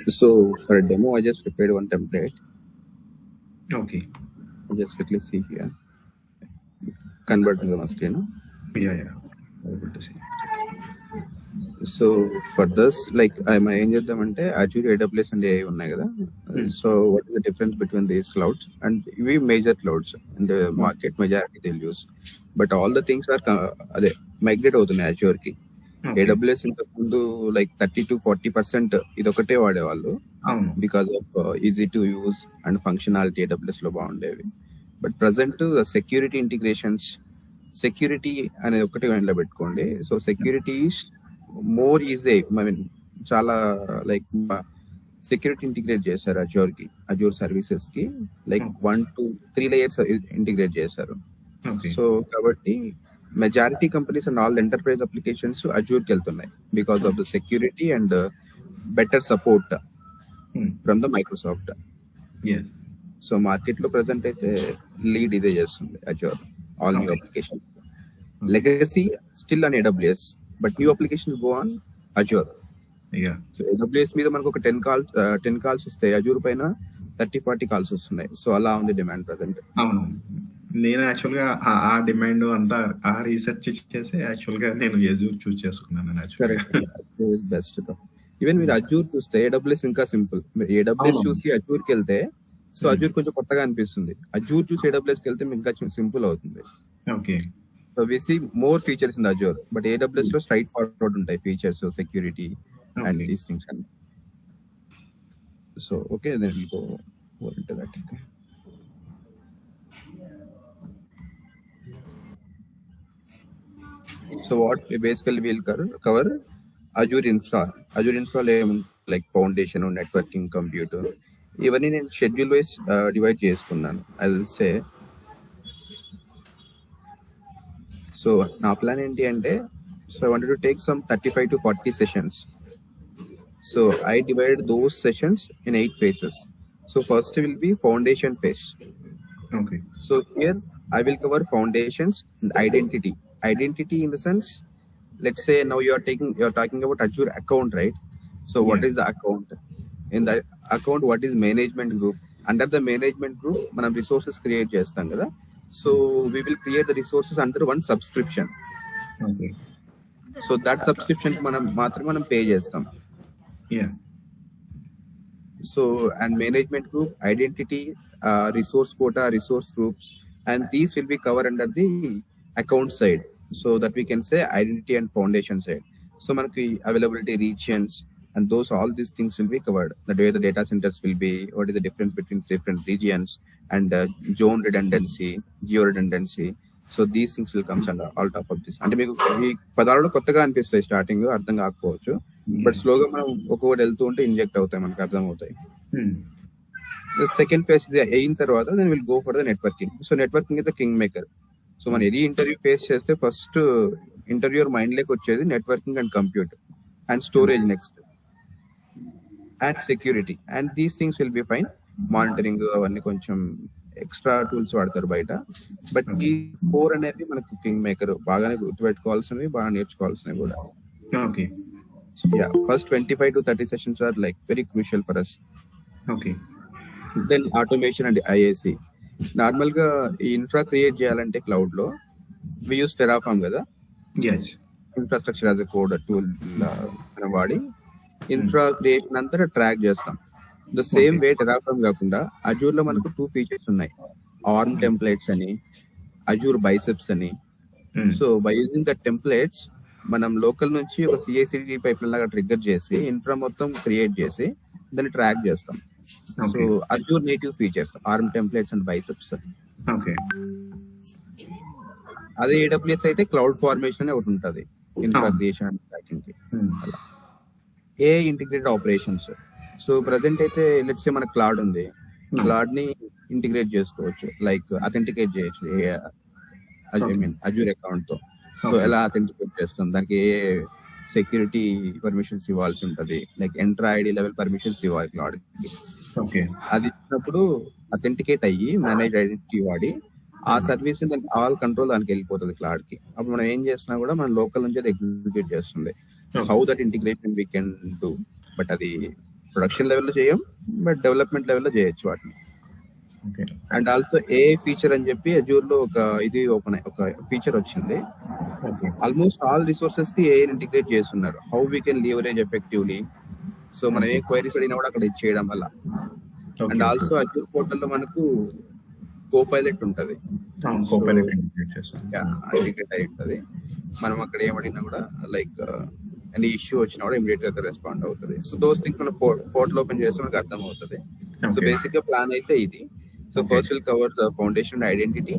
So for a demo, I just prepared one template. Okay. I'll just quickly see here. Convert to the screen. Yeah. Able to see. So for this, like I'm ఏం చేద్దామంటే Azure, AWS and AI ఉన్నాయి కదా. So what is the difference between these clouds? And we major clouds in the market, majority they'll use. But all the things are అదే migrate అవుతున్నాయి Azure కి. Okay. AWS ఇంతకు ముందు like 30 to 40% ఇదొకటే వాడేవాళ్ళు అవును. because of easy to use and functionality AWS లో బాగుండేవి. But present security integrations, security అనేది ఒకటి మైండ్లో పెట్టుకోండి. So security more easy, I mean చాలా లైక్ సెక్యూరిటీ ఇంటిగ్రేట్ చేశారు అజూర్కి, అజూర్ సర్వీసెస్ కి లైక్ 1 to 3 layers ఇంటిగ్రేట్ చేశారు. Okay. సో కాబట్టి majority companies and all enterprise applications అజూర్కి వెళ్తున్నాయి because of the security and better support from the Microsoft. Yes. So market లో present అయితే lead ఇదే చేస్తుంది Azure, all new application. Legacy still on AWS, but new applications go on Azure. Yeah. So AWS మీద మనకు ఒక 10 calls వస్తాయి, Azure పైన 30-40 calls వస్తున్నాయి. సో అలా ఉంది డిమాండ్ ప్రెసెంట్. అవును. నేను యాక్చువల్ గా ఆ డిమాండ్ అంతా ఆ రీసెర్చ్ చేసి యాక్చువల్ గా నేను అజూర్ చూస్ చేసుకున్నాను. బెస్ట్. ఈవెన్ మీరు అజూర్ చూస్తే AWS ఇంకా సింపుల్. మీరు AWS చూసి అజూర్కి వెళ్తే సో అజూర్ కొంచెం కొత్తగా అనిపిస్తుంది. అజూర్ చూసి AWSకి వెళ్తే మీకు ఇంకా సింపుల్ అవుతుంది. Okay. So we see more features in Azure, but AWS లో స్ట్రైట్ ఫార్వర్డ్ ఉంటాయి features, security and these things and so okay then go into that. Okay. So what basically we'll cover Azure Infra. Azure Infra like foundation, networking, computer. ఇవన్నీ నేను schedule wise divide చేసుకున్నాను. I will say so నా plan ఏంటి అంటే, so I wanted to take some 35 to 40 sessions. So I divide those sessions in 8 phases. So first will be foundation phase. Okay. So here I will cover foundations and identity. Identity in the sense, let's say now you're talking about Azure account, right? So what is the account? In the account, what is management group? Under the management group, మనం resources create చేస్తాం కదా. So we will create the resources under one subscription. Okay. So that subscription మనం pay చేస్తాం. Yeah. So and management group, identity, resource quota, resource groups, and these will be covered under the account side, so that we can say identity and foundation side. So manaki availability regions and those, all these things will be covered. The way the data centers will be, what is the difference between different regions, and zone redundancy, geo redundancy. So these things will come under all top of this. అంటే మీకు ఈ పదాలు కొత్తగా అనిపిస్తాయి, starting అర్థం కాకపోవచ్చు, but స్లోగా మనం ఒక్కొక్కటి వెళ్తూ ఉంటే ఇంజెక్ట్ అవుతాయి, మనకు అర్థం అవుతాయి. సెకండ్ ఫేజ్ అయిన తర్వాత then will go for the networking. So networking is the king maker. So మనం ఎనీ ఇంటర్వ్యూ ఫేస్ చేస్తే ఫస్ట్ ఇంటర్వ్యూర్ మైండ్ లోకి వచ్చేది networking and computer and storage next and security, and these things will be fine. Monitoring అవన్నీ కొంచెం extra tools వాడతారు బయట, but ఈ 4 అనేవి మనకు కింగ్ మేకర్. బాగానే గుర్తుపెట్టుకోవాల్సినవి, బాగా నేర్చుకోవాల్సినవి కూడా. Okay. So yeah, first 25 to 30 sessions are like very crucial for us. Okay. Then automation and IAC. Normal గా ఈ ఇన్ఫ్రా క్రియేట్ చేయాలంటే క్లౌడ్ లో వి యూస్ టెరాఫార్మ్ కదా. Yes. Infrastructure as a code tool మనం వాడి ఇన్ఫ్రా క్రియేషన్ అంతా track చేస్తాం. The same way Terraform కాకుండా అజూర్ లో మనకు 2 ఫీచర్స్ ఉన్నాయి, ఆర్మ్ టెంప్లెట్స్ అని, అజూర్ బైసెప్స్ అని. So by using the templates మనం లోకల్ నుంచి ఒక CI/CD పైప్లైన్ లాగా ట్రిగ్గర్ చేసి ఇన్ఫ్రా మొత్తం క్రియేట్ చేసి దాన్ని ట్రాక్ చేస్తాం. So Azure native features, arm templates and biceps. Okay. అదే AWS అయితే క్లౌడ్ ఫార్మేషన్ అని ఒకటి ఉంటుంది, ఇన్ఫ్రా క్రియేషన్ అండ్ ట్రాకింగ్ కి. అలా AI integrated operations. So present అయితే లెట్స్ సే మన క్లౌడ్ ఉంది, క్లౌడ్ ని ఇంటిగ్రేట్ చేసుకోవచ్చు, లైక్ అథెంటికేట్ చేయొచ్చు అజూర్ అకౌంట్ తో. సో ఎలా అథెంటికేట్ చేస్తాం, దానికి ఏ సెక్యూరిటీ పర్మిషన్స్ ఇవ్వాల్సి ఉంటుంది, లైక్ ఎంట్రా ID లెవెల్ పర్మిషన్స్ ఇవ్వాలి క్లౌడ్ కి. Okay. అది ఇచ్చినప్పుడు అథెంటికేట్ అయ్యి మేనేజ్ ఐడెంటిటీ వాడి ఆ సర్వీస్ దానికి ఆల్ కంట్రోల్ దానికి వెళ్ళిపోతుంది క్లౌడ్ కి. అప్పుడు మనం ఏం చేసినా కూడా మన లోకల్ నుంచి అది ఎగ్జిక్యూట్ చేస్తుంది. How that integration we can do, but అది ప్రొడక్షన్ లెవెల్లో చేయం, బట్ డెవలప్మెంట్ లెవెల్లో చేయొచ్చు వాటిని. Okay. And also a feature అని చెప్పి అజూర్ లో ఒక ఫీచర్ వచ్చింది. ఓకే. ఆల్మోస్ట్ ఆల్ రిసోర్సెస్ కి ఏ ఇంటిగ్రేట్ చేస్తున్నారు. How we can leverage effectively. So మనం ఏ క్వైరీస్ అడిగినా కూడా అక్కడ చేయడం వల్ల. అండ్ ఆల్సో అజూర్ పోర్టల్ లో మనకు కోపైలట్ ఉంటది, కోపైలట్ ఇంటిగ్రేట్ చేస్తాం. ఇంటిగ్రేట్ అయి ఉంటది. మనం అక్కడ ఏమడినా కూడా లైక్ ఎనీ ఇష్యూ వచ్చినా కూడా ఇమీడియట్ గా రెస్పాండ్ అవుతుంది. సో దోస్ థింగ్స్ మనం పోర్టల్ ఓపెన్ చేస్తే మనకు అర్థం అవుతుంది. సో బేసిక్ గా ప్లాన్ అయితే ఇది. So first we'll cover the foundation and identity,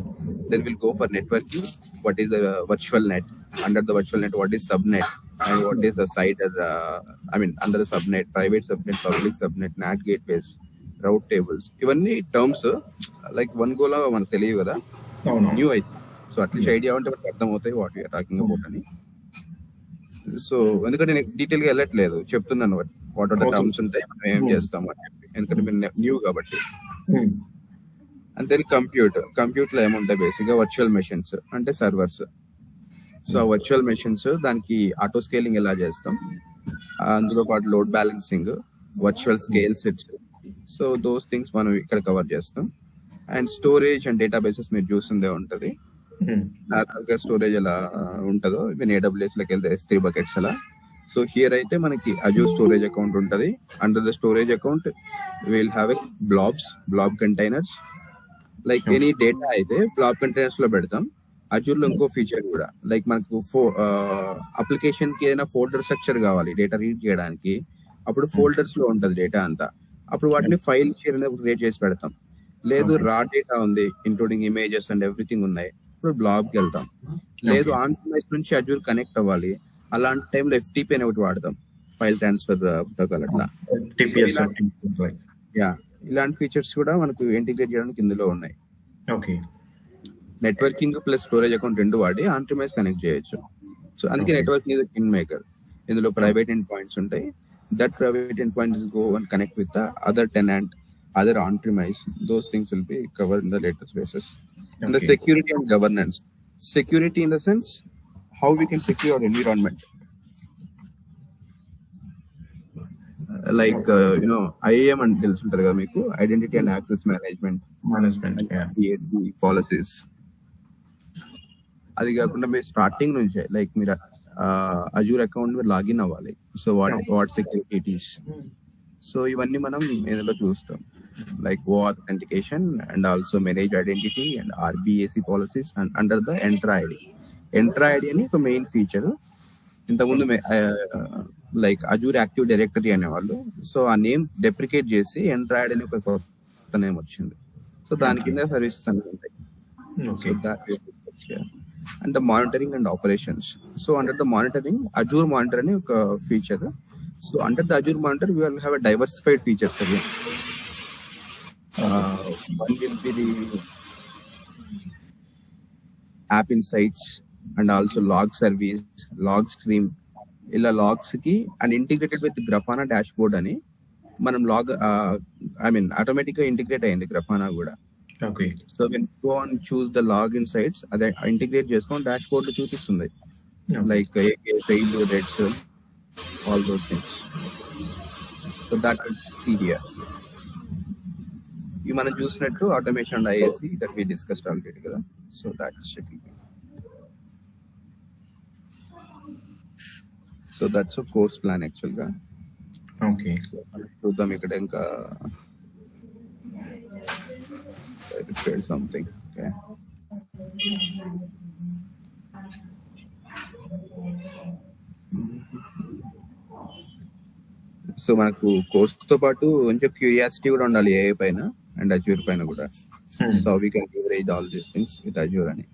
then we'll go for networking. What is a virtual net? Under the virtual net, what is subnet? And what is a site under the subnet, private subnet, public subnet, NAT gateways, route tables. ఇవన్నీ terms like one గోలా మనకు తెలియదు కదా, new అయితే. So at least idea ఉంటే మనకు అర్థం అవుతాయి what you're talking about అని. సో ఎందుకంటే నేను డీటెయిల్ గా వెళ్ళట్లేదు, చెప్తున్నాను వాట్ ఆర్ ద టర్మ్స్ ఉంటాయి, మనం ఏం చేస్తాం అని చెప్పి, ఎందుకంటే మీరు న్యూ కాబట్టి. అండ్ దెన్ కంప్యూట్ లో ఏముంటాయి బేసిక్ గా వర్చువల్ మెషిన్స్ అంటే సర్వర్స్. సో ఆ వర్చువల్ మెషిన్స్ దానికి ఆటో స్కేలింగ్ ఎలా చేస్తాం, అందులో పాటు load balancing, virtual scale sets. So those things మనం ఇక్కడ కవర్ చేస్తాం. అండ్ స్టోరేజ్ అండ్ డేటాబేసెస్ మీరు చూసిందే ఉంటది. నార్మల్గా స్టోరేజ్ ఎలా ఉంటుందో ఈవెన్ AWS లోకి వెళ్తే S3 బకెట్స్ అలా. సో హియర్ అయితే మనకి అజూర్ స్టోరేజ్ అకౌంట్ ఉంటది. Under the storage account will have a blob containers. Like any data అయితే బ్లాబ్ కంటైనర్స్ లో పెడతాం. అజూర్ లో ఇంకో ఫీచర్ కూడా లైక్ మనకు అప్లికేషన్ కి ఏదైనా ఫోల్డర్ స్ట్రక్చర్ కావాలి డేటా రీడ్ చేయడానికి, అప్పుడు ఫోల్డర్స్ లో ఉంటది డేటా అంతా. అప్పుడు వాటిని ఫైల్ షేర్ అనేది క్రియేట్ చేసి పెడతాం. లేదు రా డేటా ఉంది ఇంక్లూడింగ్ ఇమేజెస్ అండ్ ఎవ్రీథింగ్ ఉన్నాయి, ఇప్పుడు బ్లాబ్ కి వెళ్తాం. లేదు ఆన్ ప్రైస్ నుంచి అజూర్ కనెక్ట్ అవ్వాలి, అలాంటి టైంలో FTP అని ఒకటి వాడతాం, ఫైల్ ట్రాన్స్ఫర్ ప్రోటోకాల్ అట్లా. ఇలాంటి ఫీచర్స్ కూడా మనకు ఇంటిగ్రేట్ చేయడానికి ఇందులో ఉన్నాయి. Okay. Networking plus storage account రెండు వాడి ఆన్ ప్రిమైస్ కనెక్ట్ చేయొచ్చు. సో అందుకే నెట్వర్కింగ్ ఇస్ కింగ్ మేకర్. ఇందులో ప్రైవేట్ ఎండ్ పాయింట్స్ ఉంటాయి. That private end points go and connect with the other tenant, other on premise. Those things will be covered in the latest basis. And the security and governance. Security in the sense how we can secure our environment. Like IAM and తెలుసుంటారు కదా మీకు, identity and access management PAC policies. అది కాకుండా మీరు starting నుంచే like మీరు Azure account మీరు login అవ్వాలి. So what securities. So ఇవన్నీ మనం ఇందులో చూస్తాం. Like authentication and also manage identity and RBAC policies and under the Entra ID. Entra ID అని ఒక మెయిన్ ఫీచర్. ఇంతకుముందు లైక్ అజూర్ యాక్టివ్ డైరెక్టరీ అనేవాళ్ళు. సో ఆ నేమ్ డెప్రికేట్ చేసి Entra ID అని ఒక కొత్త నేమ్ వచ్చింది. సో దాని కింద సర్వీసెస్ అనేవి ఉంటాయి. And the monitoring and operations. So under the monitoring Azure monitor అని ఒక feature. So under the Azure monitor we will have a diversified features again. One will be the app insights and also log service, log stream. ఇలా logs కి and integrated with Grafana dashboard అని మనం automatic గా integrate అయింది Grafana కూడా. Okay. So when go on choose the log insights అదే integrate చేసుకొని dashboard చూపిస్తుంది like fail rates all those things. So that see here. ఇవి మనం చూసినట్టు automation and IAC that we discussed already కదా. So that's checking. So that's a course plan actual గా. Okay. చూద్దాం ఇక్కడ ఇంకా సంథింగ్. ఓకే. సో మనకు కోర్స్ తో పాటు కొంచెం క్యూరియాసిటీ కూడా ఉండాలి AI పైన అండ్ అజూర్ పైన కూడా. So we can leverage all these things with Azure అని.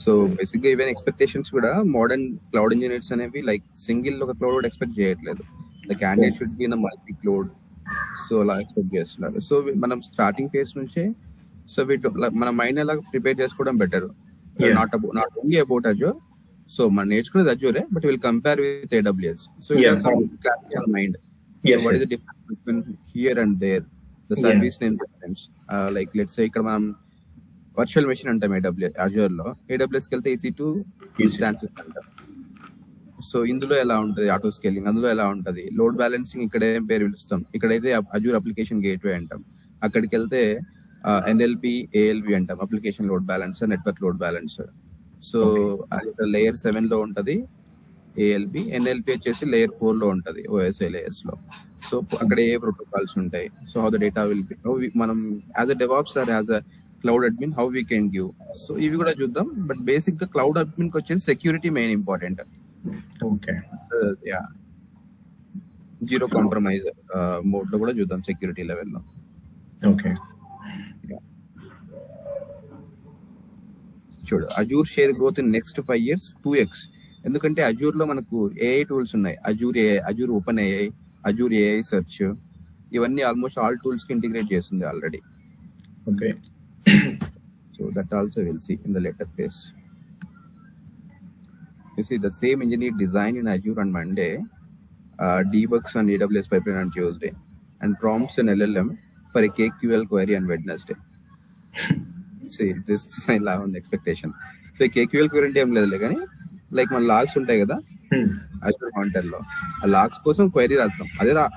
సో బేసిక్ గా ఈవెన్ ఎక్స్పెక్టేషన్స్ కూడా మోడర్న్ క్లౌడ్ ఇంజనీర్స్ అనేవి లైక్ సింగిల్ ఒక క్లౌడ్ ఎక్స్పెక్ట్ చేయట్లేదు. The candidate should be in multi cloud. So అలా ఎక్స్పెక్ట్ చేస్తున్నారు. సో మనం స్టార్టింగ్ ఫేజ్ నుంచే సో మన మైండ్ ఎలా ప్రిపేర్ చేసుకోవడం better. Not only about Azure. So మనం నేర్చుకునేది అజూరే, but will compare with AWS. So clarity on mind. What is the difference between here and there. The service name difference. Like let's say ఇక్కడ మనం virtual machine అంటాం Azure లో, AWS కి వెళ్తే EC2 instances అంటాం. సో ఇందులో ఎలా ఉంటుంది ఆటో స్కేలింగ్, అందులో ఎలా ఉంటుంది లోడ్ బ్యాలెన్సింగ్, ఇక్కడ ఏం పేరు పిలుస్తాం, ఇక్కడైతే అజూర్ అప్లికేషన్ గేట్వే అంటాం. అక్కడికి వెళ్తే NLP ALB అంటాం, application load balancer, network load balancer. So అది లేయర్ 7 లో ఉంటది ALB, NLP వచ్చేసి లేయర్ 4 లో ఉంటది OSI లేయర్స్ లో. సో అక్కడ ఏ ప్రోటోకాల్స్ ఉంటాయి, so how the data will be, మనం as a DevOps or as a cloud admin how we can give. So ఇవి కూడా చూద్దాం. బట్ బేసిక్ గా క్లౌడ్ అడ్మిన్ కి వచ్చేసి security main important. Okay, yeah, zero compromise mode లో కూడా చూద్దాం సెక్యూరిటీ లెవెల్లో. ఓకే. చూడు, Azure share growth in next 5 years 2x. ఎందుకంటే అజూర్ లో మనకు AI టూల్స్ ఉన్నాయి, Azure AI, Azure open AI, Azure AI search, ఇవన్నీ ఆల్మోస్ట్ ఆల్ టూల్స్ కి ఇంటిగ్రేట్ చేస్తుంది already. Okay. So that also we'll see in the later phase. You see the same engineer design in Azure on Monday, debugs on AWS pipeline on Tuesday, and prompts an LLM for a KQL query on Wednesday. See, this is I have an expectation. So KQL query అంటే ఏం లేదులే కానీ, like మన logs ఉంటాయి కదా Azure కాంటర్ లో, ఆ logs కోసం క్వైరీ రాస్తాం,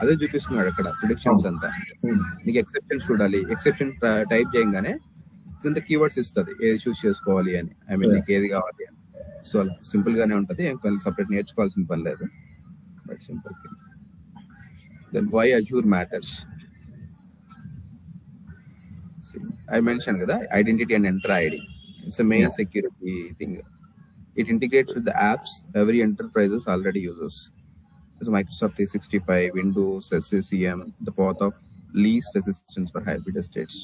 అదే చూపిస్తున్నాడు అక్కడ ప్రిడిక్షన్స్ అంతా. నీకు ఎక్సెప్షన్స్ చూడాలి, ఎక్సెప్షన్ టైప్ చేయగానే కింద కీవర్డ్స్ ఇస్తుంది ఏది చూస్ చేసుకోవాలి అని, ఐ మీన్ నీకు ఏది కావాలి అని. సో సింపుల్ గానే ఉంటది, ఏం కొంచెం సపరేట్ నేర్చుకోవాల్సిన పని లేదు, but simple. Then why Azure matters. I mentioned కదా identity and enter ID. It's a main security thing. It integrates with the apps every enterprises already uses. So Microsoft 365, Windows, SCCM, the path of least resistance for hybrid estates.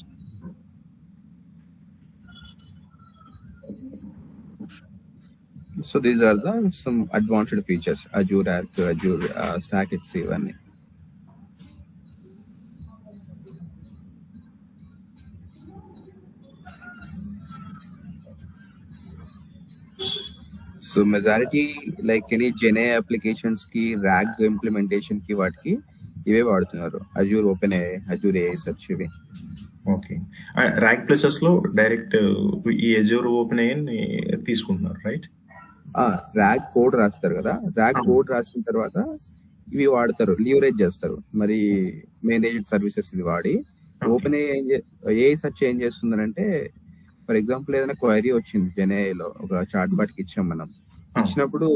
So these are some advanced features. Azure App, Azure Stack HC1. So majority like any GenAI applications కి, RAG implementation కి, వాటికి ఇవే వాడుతున్నారు, Azure open AI, Azure AI search ఇవి. Okay. RAG places లో direct ఈ Azure open AI తీసుకుంటున్నారు, right? RAG code రాస్తారు కదా, RAG కోడ్ రాసిన తర్వాత ఇవి వాడతారు, లీవరేజ్ చేస్తారు. మరి మేనేజ్డ్ సర్వీసెస్ ఇది వాడి ఓపెన్ AI సెర్చ్ ఏం చేస్తుందంటే, ఫర్ ఎగ్జాంపుల్ ఏదైనా క్వైరీ వచ్చింది జెన్ఏలో, ఒక చాట్ బాట్ కి ఇచ్చాం మనం, ఇచ్చినప్పుడు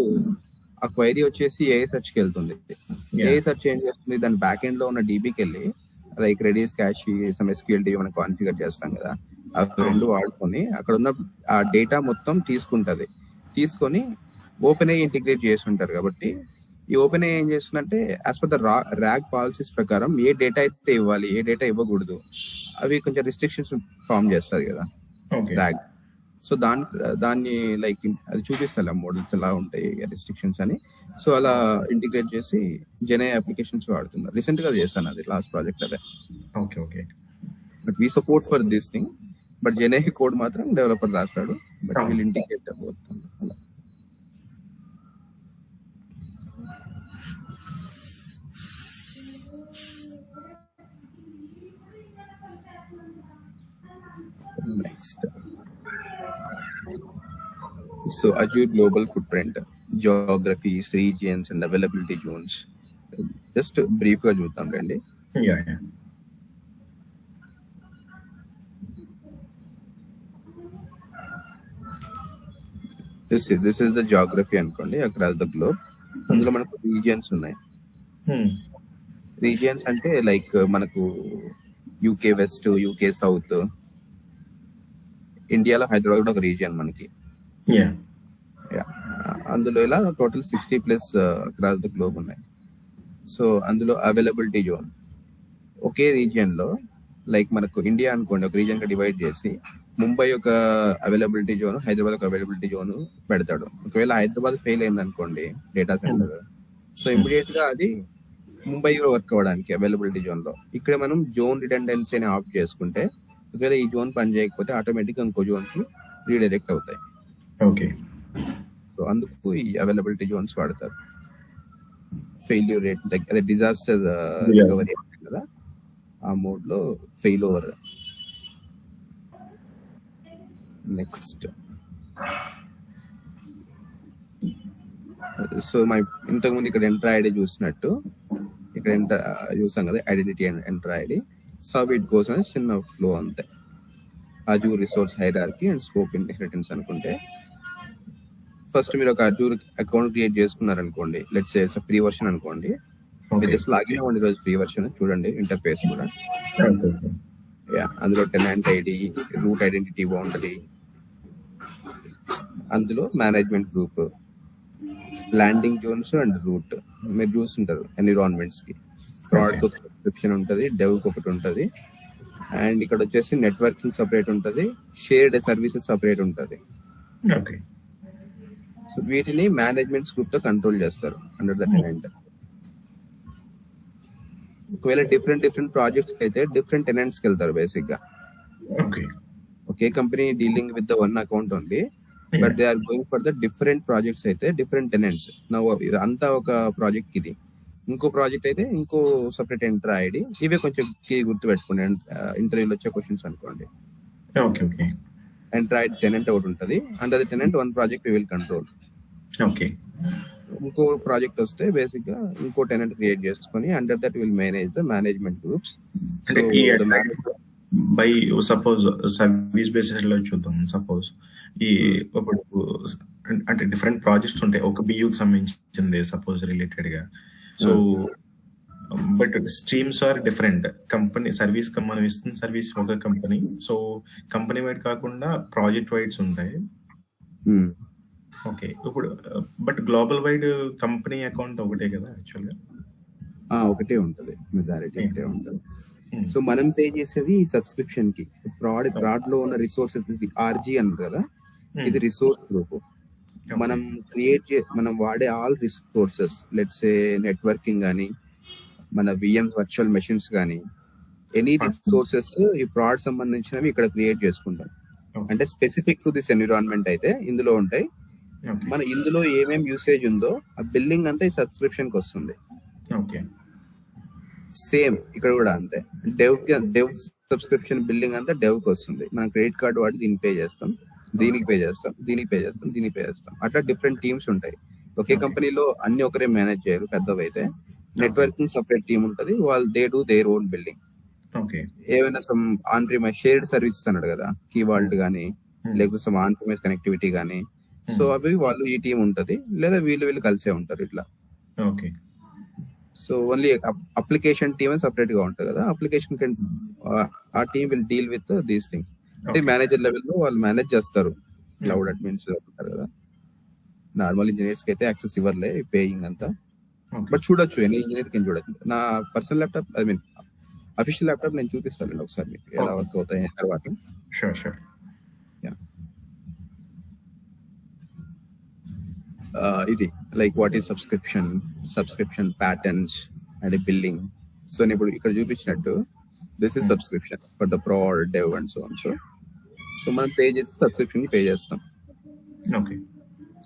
ఆ క్వైరీ వచ్చేసి AI సెర్చ్ కి వెళ్తుంది. AI సెర్చ్ ఏం చేస్తుంది, దాని బ్యాక్ ఎండ్ లో ఉన్న DBకి వెళ్ళి like Redis cash, some SQL DB మనం కాన్ఫిగర్ చేస్తాం కదా, అవి రెండు వాడుకొని అక్కడ ఉన్న ఆ డేటా మొత్తం తీసుకొని ఓపెన్ AI ఇంటిగ్రేట్ చేసి ఉంటారు. కాబట్టి ఈ ఓపెన్ AI ఏం చేస్తుందంటే as per the RAG policies ప్రకారం ఏ డేటా అయితే ఇవ్వాలి, ఏ డేటా ఇవ్వకూడదు, అవి కొంచెం రిస్ట్రిక్షన్స్ ఫామ్ చేస్తుంది కదా RAG. సో దాన్ని లైక్ అది చూపిస్తా మోడల్స్ ఎలా ఉంటాయి రిస్ట్రిక్షన్స్ అని. సో అలా ఇంటిగ్రేట్ చేసి జెనే అప్లికేషన్స్ వాడుతున్నారు. రీసెంట్ గా చేశాను, అది లాస్ట్ ప్రాజెక్ట్ అదే. Okay, okay. But we support for this thing, but GenAI code మాత్రం డెవలపర్ రాస్తాడు, బట్ వీల్ ఇంటిగ్రేట్ అవుతుంది అలా. Next. So Azure global footprint, geographies, regions and availability zones. Just brief గా చూద్దాం రండి. Yeah. This is the geography అనుకోండి, across the globe. అందులో మనకు రీజియన్స్ ఉన్నాయి. రీజియన్స్ అంటే లైక్ మనకు UK వెస్ట్, UK సౌత్, ఇండియాలో హైదరాబాద్ కూడా ఒక రీజియన్ మనకి. అందులో ఇలా టోటల్ 60+ అక్రాస్ ద గ్లోబ్ ఉన్నాయి. సో అందులో అవైలబిలిటీ జోన్ ఒకే రీజియన్ లో, లైక్ మనకు ఇండియా అనుకోండి, ఒక రీజియన్ గా డివైడ్ చేసి ముంబై ఒక అవైలబిలిటీ జోన్, హైదరాబాద్ ఒక అవైలబిలిటీ జోన్ పెడతాడు. ఒకవేళ హైదరాబాద్ ఫెయిల్ అయింది అనుకోండి డేటా సెంటర్, సో ఇమీడియట్ గా అది ముంబైలో వర్క్ అవ్వడానికి అవైలబిలిటీ జోన్ లో. ఇక్కడ మనం జోన్ రిడెండెన్సీని ఆఫ్ చేసుకుంటే, ఒకవేళ ఈ జోన్ పని చేయకపోతే ఆటోమేటిక్ ఇంకో జోన్ కి రీడైరెక్ట్ అవుతాయి. ఓకే. సో అందుకు ఈ అవైలబిలిటీ జోన్స్ వాడతారు. ఫెయిల్యూర్ రేట్, అదే డిజాస్టర్ రికవరీ కదా, ఆ మోడ్ లో ఫెయిల్ ఓవర్. నెక్స్ట్ సో మన ఇంతకుముందు ఇక్కడ ఎంటర్ ఐడి చూసినట్టు ఇక్కడ చూసాం కదా, identity and Entra ID. So it goes అని చిన్న ఫ్లో అంతే. Azure resource hierarchy and scope inheritance అనుకుంటే, ఫస్ట్ మీరు ఒక అజూర్ అకౌంట్ క్రియేట్ చేసుకున్నారనుకోండి, let's say it's free version అనుకోండి. మీరు జస్ట్ లాగిన్ అవ్వండి ఈరోజు ఫ్రీ వర్షన్, చూడండి ఇంటర్ఫేస్ కూడా. అందులో టెనెంట్ ఐడి, రూట్ ఐడెంటిటీ బాగుంటది. అందులో management group, landing zones and root మీరు చూస్తుంటారు. ఎన్విరాన్మెంట్స్ కి ప్రోడక్ట్ ఒక సబ్స్క్రిప్షన్ ఉంటుంది, డెవ్ ఒకటి ఉంటుంది, అండ్ ఇక్కడ వచ్చేసి నెట్వర్కింగ్ సపరేట్ ఉంటుంది, షేర్డ్ సర్వీసెస్ సపరేట్ ఉంటుంది. సో వీటిని మేనేజ్మెంట్ గ్రూప్ తో కంట్రోల్ చేస్తారు అండర్ ద టెనెంట్. ఒకవేళ డిఫరెంట్ ప్రాజెక్ట్స్ అయితే డిఫరెంట్ టెనెంట్స్ కి వెళ్తారు బేసిక్ గా. ఒకే company dealing with the one account only, but they are going for the different projects అయితే డిఫరెంట్ టెనెంట్స్. అంతా ఒక ప్రాజెక్ట్ ఇది, ఇంకో ప్రాజెక్ట్ అయితే ఇంకో సపరేట్ ఎంటర్ ఐడి. ఇవే కొంచెం కీ గుర్తు పెట్టుకోండి, ఇంటర్వ్యూలో వచ్చే క్వశ్చన్స్ అనుకోండి. ఎంటర్ ఐడి టెనెంట్ ఒకటి ఉంటుంది, under the tenant one project will control. ఇంకో ప్రాజెక్ట్ వస్తే బేసిక్ గా ఇంకో టెనెంట్ క్రియేట్ చేసుకొని under that will manage the management groups. By suppose service basis లో చూద్దాం. సపోజ్ ఈ ఇప్పుడు అంటే డిఫరెంట్ ప్రాజెక్ట్స్ ఉంటాయి, ఒక బియూకి సంబంధించింది సపోజ్ రిలేటెడ్ గా. So but streams are different. Company service మనం ఇస్తున్న సర్వీస్ ఒక కంపెనీ, సో కంపెనీ వైడ్ కాకుండా ప్రాజెక్ట్ వైడ్స్ ఉంటాయి. ఓకే, ఇప్పుడు but global wide company account ఒకటే కదా యాక్చువల్ గా? ఒకటే ఉంటది, మెజారిటీ ఒకటే ఉంటది. సో మనం పే చేసేది సబ్స్క్రిప్షన్ కి. ప్రాడ్ లో ఉన్న రిసోర్సెస్ ఆర్జీ అన్నారు కదా, ఇది రిసోర్స్ గ్రూప్. మనం వాడే all resources, let's say networking కానీ, మన విఎం వర్చువల్ మెషిన్స్ కానీ, ఎనీ రిసోర్సెస్ ఈ ప్రాడ్ సంబంధించినవి ఇక్కడ క్రియేట్ చేసుకుంటాం. అంటే స్పెసిఫిక్ టు దిస్ ఎన్విరాన్మెంట్ అయితే ఇందులో ఉంటాయి. మన ఇందులో ఏమేం యూసేజ్ ఉందో ఆ బిల్లింగ్ అంతా ఈ సబ్స్క్రిప్షన్ కి వస్తుంది. సేమ్ ఇక్కడ కూడా అంతే, డెవ్ సబ్స్క్రిప్షన్ బిల్లింగ్ అంతా డెవ్ కి వస్తుంది. మనం క్రెడిట్ కార్డు వాడి దీన్ని పే చేస్తాం, దీనికి పే చేస్తాం, దీనికి పే చేస్తాం, దీనికి పే చేస్తాం. అట్లా డిఫరెంట్ టీమ్స్ ఉంటాయి. ఒకే కంపెనీలో అన్ని ఒకరే మేనేజ్ చేయరు. పెద్దవైతే నెట్వర్కింగ్ సపరేట్ టీమ్ ఉంటుంది, వాళ్ళు they do their own building. ఏమైనా some on premise shared services అన్నాడు కదా, కీ వాల్ట్ కానీ లేకపోతే సమ్ ఆన్ ప్రిమైస్ కనెక్టివిటీ కానీ, సో అవి వాళ్ళు ఈ టీం ఉంటది, లేదా వీళ్ళు కలిసే ఉంటారు ఇట్లా. So only application team separate గా ఉంటుంది కదా, అప్లికేషన్ ఆ team will deal with these things. అంటే మేనేజర్ లెవెల్ లో వాళ్ళు మేనేజ్ చేస్తారు, క్లౌడ్ అడ్మిన్స్ ఉంటారు కదా. నార్మల్ ఇంజనీర్స్ కి అయితే యాక్సెస్ ఇవ్వర్లే పేయింగ్ అంతా, బట్ చూడొచ్చు, ఎనీ ఇంజనీర్ కి చూడొచ్చు. నా personal laptop, I mean official laptop నేను చూపిస్తాను ఒకసారి మీకు ఎలా వర్క్ అవుతాయి తర్వాత. ఇది like what is subscription patterns and billing. So నేను ఇప్పుడు ఇక్కడ చూపించినట్టు this is subscription for the proud dev and so on. So మనం పే చేసి సబ్స్క్రిప్షన్ కి పే చేస్తాం.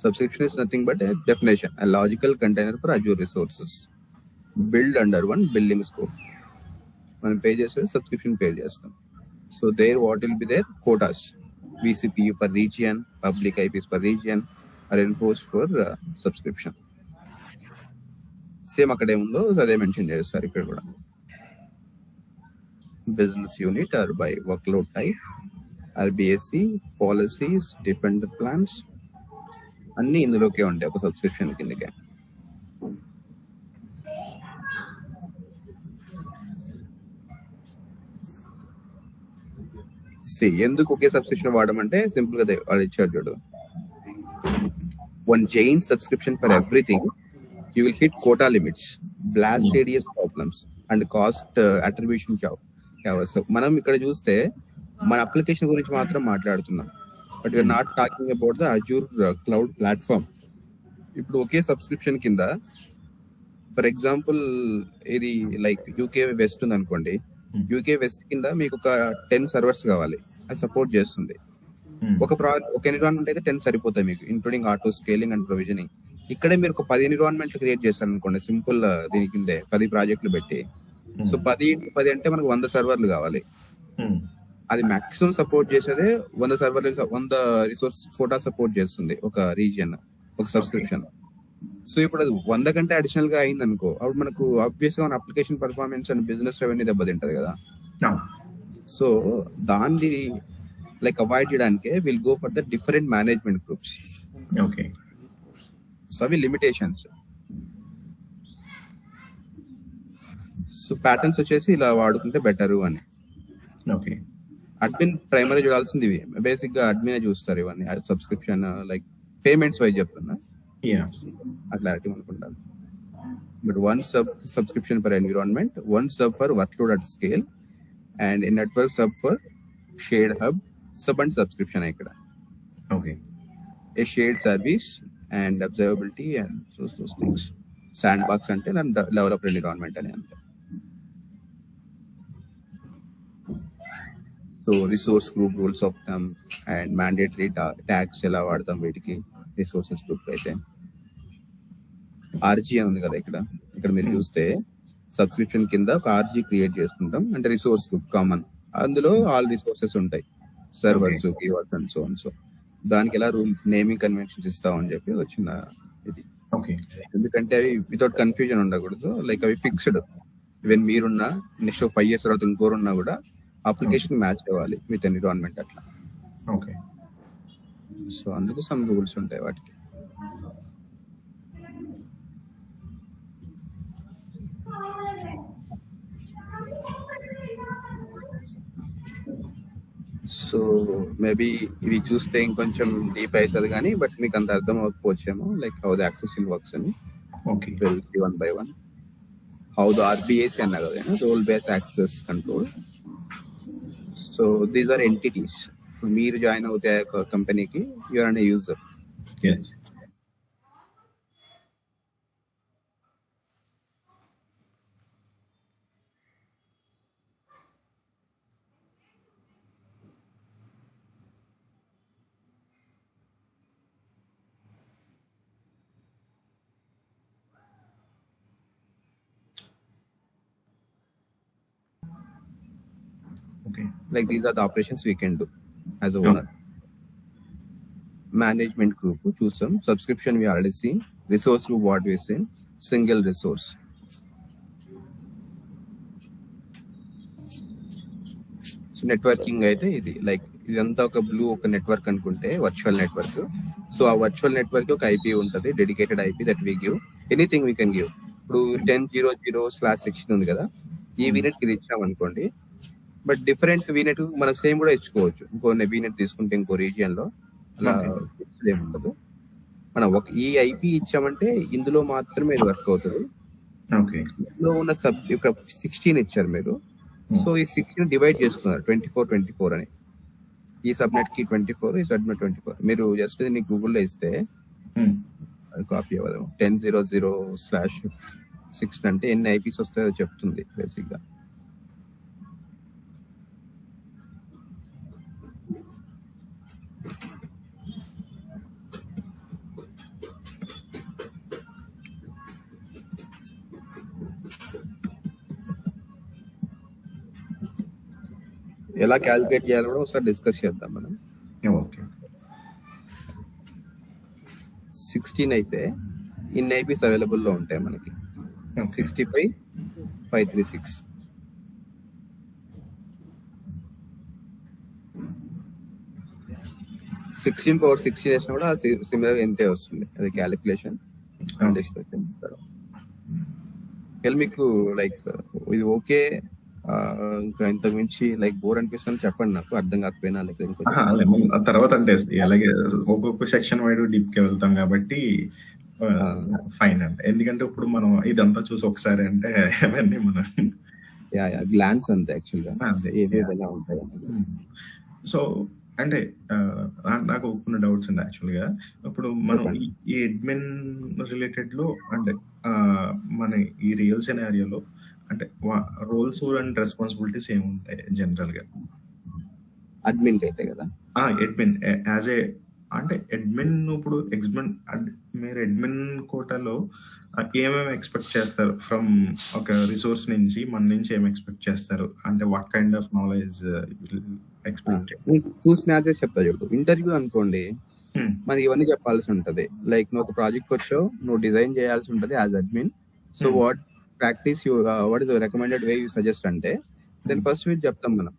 Subscription is nothing but a definition, a logical container for Azure resources built under one billing scope. మనం pay చేస్తే subscription pay చేస్తాం. So there what will be there quotas, VCPU per region, public IPs per region are enforced for subscription. Same అక్కడ ఏముందో అదే mention చేస్తారు ఇక్కడ కూడా. Business unit are by workload type, RBAC policies, dependent plans అన్ని ఇందులోకే ఉంటాయి ఒక సబ్స్క్రిప్షన్ కిందకే. ఎందుకు ఒకే సబ్స్క్రిప్షన్ వాడమంటే సింపుల్ గా వాళ్ళు ఇచ్చారు చూడు, one giant subscription for everything, you will hit quota limits, blast radius problems and cost attribution chaos. So మనం ఇక్కడ చూస్తే మన అప్లికేషన్ గురించి మాత్రం మాట్లాడుతున్నాం, but we're not talking about the Azure cloud platform. ఇప్పుడు ఒకే సబ్స్క్రిప్షన్ కింద ఫర్ ఎగ్జాంపుల్ ఇది లైక్ యూకే వెస్ట్ ఉంది అనుకోండి, యూకే వెస్ట్ కింద మీకు ఒక 10 సర్వర్స్ కావాలి, అది సపోర్ట్ చేస్తుంది. ఒక ఎన్విరాన్మెంట్ అయితే 10 సరిపోతాయి మీకు, including auto scaling and provisioning. ఇక్కడే మీరు ఒక 10 ఎన్విరాన్మెంట్లు క్రియేట్ చేస్తారు అనుకోండి, సింపుల్ దీని కిందే 10 ప్రాజెక్టులు పెట్టి, సో 10x10 అంటే మనకు 100 సర్వర్లు కావాలి. అది మాక్సిమం సపోర్ట్ చేసేదే 100 సర్వర్లు, 100 రిసోర్స్ కోటా సపోర్ట్ చేస్తుంది ఒక రీజియన్, ఒక సబ్స్క్రిప్షన్. సో ఇప్పుడు అది 100 కంటే అడిషనల్ గా అయింది అనుకో, అప్పుడు మనకు ఆబ్వియస్ గా మన application performance and business revenue దెబ్బతింటది కదా. సో దాన్ని లైక్ అవాయిడ్ చేయడానికి will go for the different management groups. Okay, so అవి లిమిటేషన్స్. సో ప్యాటర్న్స్ వచ్చేసి ఇలా వాడుకుంటే బెటర్ అని. ఓకే, అడ్మిన్ ప్రైమరీ చూడాల్సింది ఇవి, బేసిక్ గా అడ్మినే చూస్తారు ఇవన్నీ. సబ్స్క్రిప్షన్ లైక్ పేమెంట్స్ వైజ్ చెప్తున్నా, క్లారిటీ అనుకుంటాను. But one subscription per environment, one sub for workload at scale, and in network sub for shared hub. Sub and subscription ఇక్కడ. Okay, a shared service and observability and those things. Sandbox అంటే దాని developer environment అని అంతే. So resource group rules of thumb and mandatory tags ఎలా వాడతాం వీటికి, resources group అయితే. RG అని ఉంది కదా ఇక్కడ మీరు చూస్తే సబ్స్క్రిప్షన్ కింద ఒక ఆర్జీ క్రియేట్ చేసుకుంటాం, అంటే రిసోర్స్ గ్రూప్ కామన్. అందులో ఆల్ రిసోర్సెస్ ఉంటాయి, servers, keywords and so and so. దానికి ఎలా రూల్ నేమింగ్ కన్వెన్షన్స్ ఇస్తామని చెప్పి వచ్చిన ఇది. ఎందుకంటే అవి వితౌట్ కన్ఫ్యూజన్ ఉండకూడదు, లైక్ అవి ఫిక్స్డ్. ఈవెన్ మీరున్నా నెక్స్ట్ 5 years తర్వాత ఇంకోరున్నా కూడా అప్లికేషన్ మ్యాచ్ అవ్వాలి విత్ ఎన్విరాన్మెంట్ అట్లా. ఓకే, సో అందుకు సమ్ రూల్స్ ఉంటాయి వాటికి. సో మేబీ ఇవి చూస్తే ఇంకొంచెం డీప్ అవుతుంది కానీ, బట్ మీకు అంత అర్థం అవ్వకపోవచ్చేమో, like how the access works అని. Okay, we'll see one by one. How the RBAC అన్నా కదా, role based access control. So these are entities. మీరు జాయిన్ అవుతే ఒక కంపెనీకి, you are a user. yes, okay, Like these are the operations we can do as a owner. Management group చూసాం, subscription we already seen, resource group what we seen, single resource. So networking అయితే ఇది like ఇదంతా ఒక blue ఒక network అనుకుంటే, virtual network. So ఆ virtual network ఒక IP ఉంటుంది, dedicated IP that we give anything we can give. ఇప్పుడు 10.0.0/16 ఉంది కదా, ఈ వీనెట్ కి ఇచ్చాం అనుకోండి, బట్ డిఫరెంట్ వీనెట్ మనం సేమ్ కూడా ఇచ్చుకోవచ్చు. ఇంకో వీనెట్ తీసుకుంటే ఇంకో రీజియన్ లో అలా ఏముండదు. మనం ఒక ఈ ఐపీ ఇచ్చామంటే ఇందులో మాత్రమే ఇది వర్క్ అవుతుంది. ఓకే, ఇందులో ఉన్న సబ్ ఇక్కడ 16 ఇచ్చారు మీరు. సో ఈ 16 డివైడ్ చేసుకున్నారు 24 అని. ఈ సబ్నెట్ కి 24, ఈ సబ్నెట్ 24. మీరు జస్ట్ దీన్ని గూగుల్లో ఇస్తే కాపీ అవ్వదు. 10.0.0/16 అంటే ఎన్ని ఐపీస్ వస్తాయో చెప్తుంది బేసిక్ గా. ఎలా క్యాలిక్యులేట్ చేయాలో కూడా ఒకసారి డిస్కస్ చేద్దాం మనం. ఓకే, 16 అయితే ఇన్ని ఐపీస్ అవైలబుల్ లో ఉంటాయి మనకి. 65,536. 16/16 చేసినా కూడా సిమిలర్ ఎంతే వస్తుంది. అది క్యాలిక్యులేషన్ డిస్కషన్. మీకు లైక్ ఇది ఓకే, ఇంకా ఇంతకు మించి లైక్ బోర్ అనిపిస్తుంది చెప్పండి, నాకు అర్థం కాకపోయినా. లైక్ తర్వాత అంటే అలాగే ఒక్కొక్క సెక్షన్ వైడ్ డీప్ కి వెళ్తాం కాబట్టి ఫైన్ అంటే, ఎందుకంటే ఇప్పుడు మనం ఇదంతా చూసి ఒకసారి అంటే అవన్నీ మనం గ్లాన్స్ అంతే యాక్చువల్ గా ఎలా ఉంటాయి. సో అంటే నాకు కొన్ని డౌట్స్ ఉన్నాయి యాక్చువల్ గా. ఇప్పుడు మనం ఈ అడ్మిన్ రిలేటెడ్ లో అంటే మన ఈ రియల్ సినారియోలో అంటే రోల్స్ అండ్ రెస్పాన్సిబిలిటీస్ ఏముంటాయి జనరల్ గా? అడ్మిన్ అయితే కదా, అడ్మిన్ యాజ్ ఏ అంటే అడ్మిన్ ఇప్పుడు మీరు అడ్మిన్ కోటాలో ఏమేమి ఎక్స్పెక్ట్ చేస్తారు ఫ్రమ్ ఒక రిసోర్స్ నుంచి మన నుంచి ఏం ఎక్స్పెక్ట్ చేస్తారు అంటే what kind of knowledge expect? Two snatches చెప్తా చూడు. ఇంటర్వ్యూ అనుకోండి, మనకి ఇవన్నీ చెప్పాల్సి ఉంటది. లైక్ నువ్వు ఒక ప్రాజెక్ట్ వచ్చావు, నువ్వు డిజైన్ చేయాల్సి ఉంటది as admin. So what practice you, what is recommended way you suggest అంటే, దెన్ ఫస్ట్ వీక్ చెప్తాం మనం.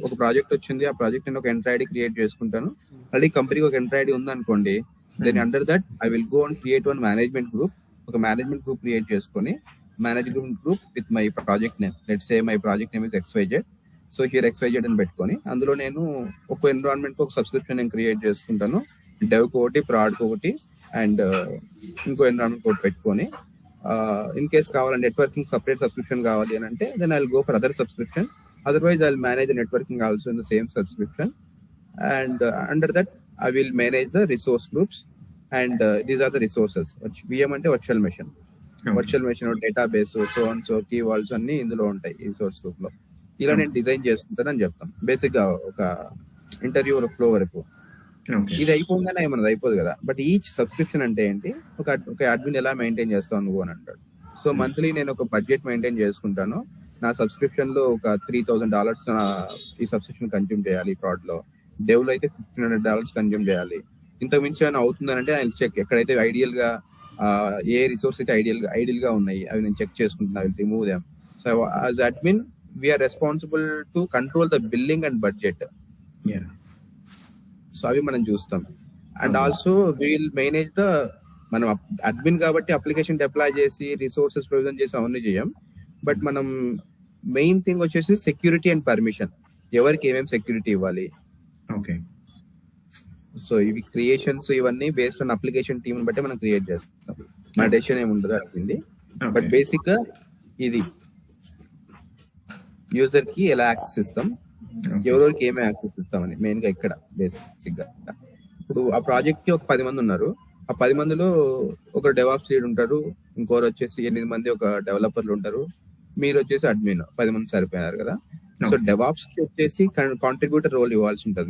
ఒక ప్రాజెక్ట్ వచ్చింది, ఆ ప్రాజెక్ట్ నేను ఒక ఎంటర్ ఐడి క్రియేట్ చేసుకుంటాను. ఆల్రెడీ కంపెనీకి ఒక ఎంటర్ ఐడి ఉంది అనుకోండి, then under that I will go and create one management group. ఒక మేనేజ్మెంట్ గ్రూప్ క్రియేట్ చేసుకొని, management group with my project name, let's say my project name is XYZ. So here XYZ అని పెట్టుకొని, అందులో నేను ఒక environment ఒక subscription నేను create చేసుకుంటాను. డెవ్ ఒకటి, ప్రాడ్ ఒకటి, అండ్ ఇంకో ఎన్విరాన్మెంట్ ఒకటి పెట్టుకొని, ఇన్ కేస్ కావాలంటే నెట్వర్కింగ్ సపరేట్ సబ్స్క్రిప్షన్ కావాలి అని అంటే, then I will go for other subscription. Otherwise, I'll manage the networking also in the same subscription. And under that, I will manage the resource groups. And these are the resources. VM అంటే virtual machine. Virtual machine, database, so on, so key vaults అన్ని ఇందులో ఉంటాయి ఈ resource group లో. ఇలా నేను design చేసుకుంటానని చెప్తాం. బేసిక్ గా ఒక ఇంటర్వ్యూ ఫ్లో వరకు ఇది అయిపోగానే ఏమన్నది అయిపోదు కదా. బట్ ఈచ్ సబ్స్క్రిప్షన్ అంటే ఏంటి, ఒక అడ్మిన్ ఎలా మెయింటైన్ చేస్తావు నువ్వు అని అంటాడు. సో మంత్లీ నేను ఒక బడ్జెట్ మెయింటైన్ చేసుకుంటాను. నా సబ్స్క్రిప్షన్ లో ఒక $3,000 ఈ సబ్స్క్రిప్షన్ కన్జ్యూమ్ చేయాలి. ప్రాడ్ లో డెవ్ లో అయితే $1,500 కన్జ్యూమ్ చేయాలి. ఇంతకు మించి ఏమైనా అవుతుందంటే ఆయన చెక్, ఎక్కడైతే ఐడియల్ గా ఏ రిసోర్స్ అయితే ఐడియల్ గా ఉన్నాయి అవి నేను చెక్ చేసుకుంటున్నా, I will remove them. So as admin we're responsible to control the billing and budget. So అవి మనం చూస్తాం. And also will manage the, మనం అడ్మిన్ కాబట్టి అప్లికేషన్ డిప్లాయ్ చేసి రిసోర్సెస్ ప్రొవిజన్ చేసి అవన్నీ చేయం. బట్ మనం మెయిన్ థింగ్ వచ్చేసి సెక్యూరిటీ అండ్ పర్మిషన్, ఎవరికి ఏమేమి సెక్యూరిటీ ఇవ్వాలి. ఓకే. సో ఇవి క్రియేషన్స్ ఇవన్నీ బేస్డ్ ఆన్ అప్లికేషన్ టీమ్ బట్టి మనం క్రియేట్ చేస్తాం. మన డెసిషన్ ఏమి ఉండదు అడిగింది. బట్ బేసిక్ గా ఇది యూజర్ కి ఎలా యాక్సెస్ ఇస్తాం, ఎవరికి ఏమేమి యాక్సెస్ ఇస్తామని మెయిన్ గా ఇక్కడ బేసిక్ గా. ఇప్పుడు ఆ ప్రాజెక్ట్ కి ఒక 10 మంది ఉన్నారు. ఆ 10 మందిలో ఒక డెవాప్స్ లీడ్ ఉంటారు, ఇంకోరు వచ్చేసి 8 మంది ఒక డెవలపర్లు ఉంటారు, మీరు వచ్చేసి అడ్మిన్ 10 మంది సరిపోయినారు కదా. సో డెవాప్స్ కి వచ్చేసి కాంట్రిబ్యూటర్ రోల్ ఇవ్వాల్సి ఉంటుంది.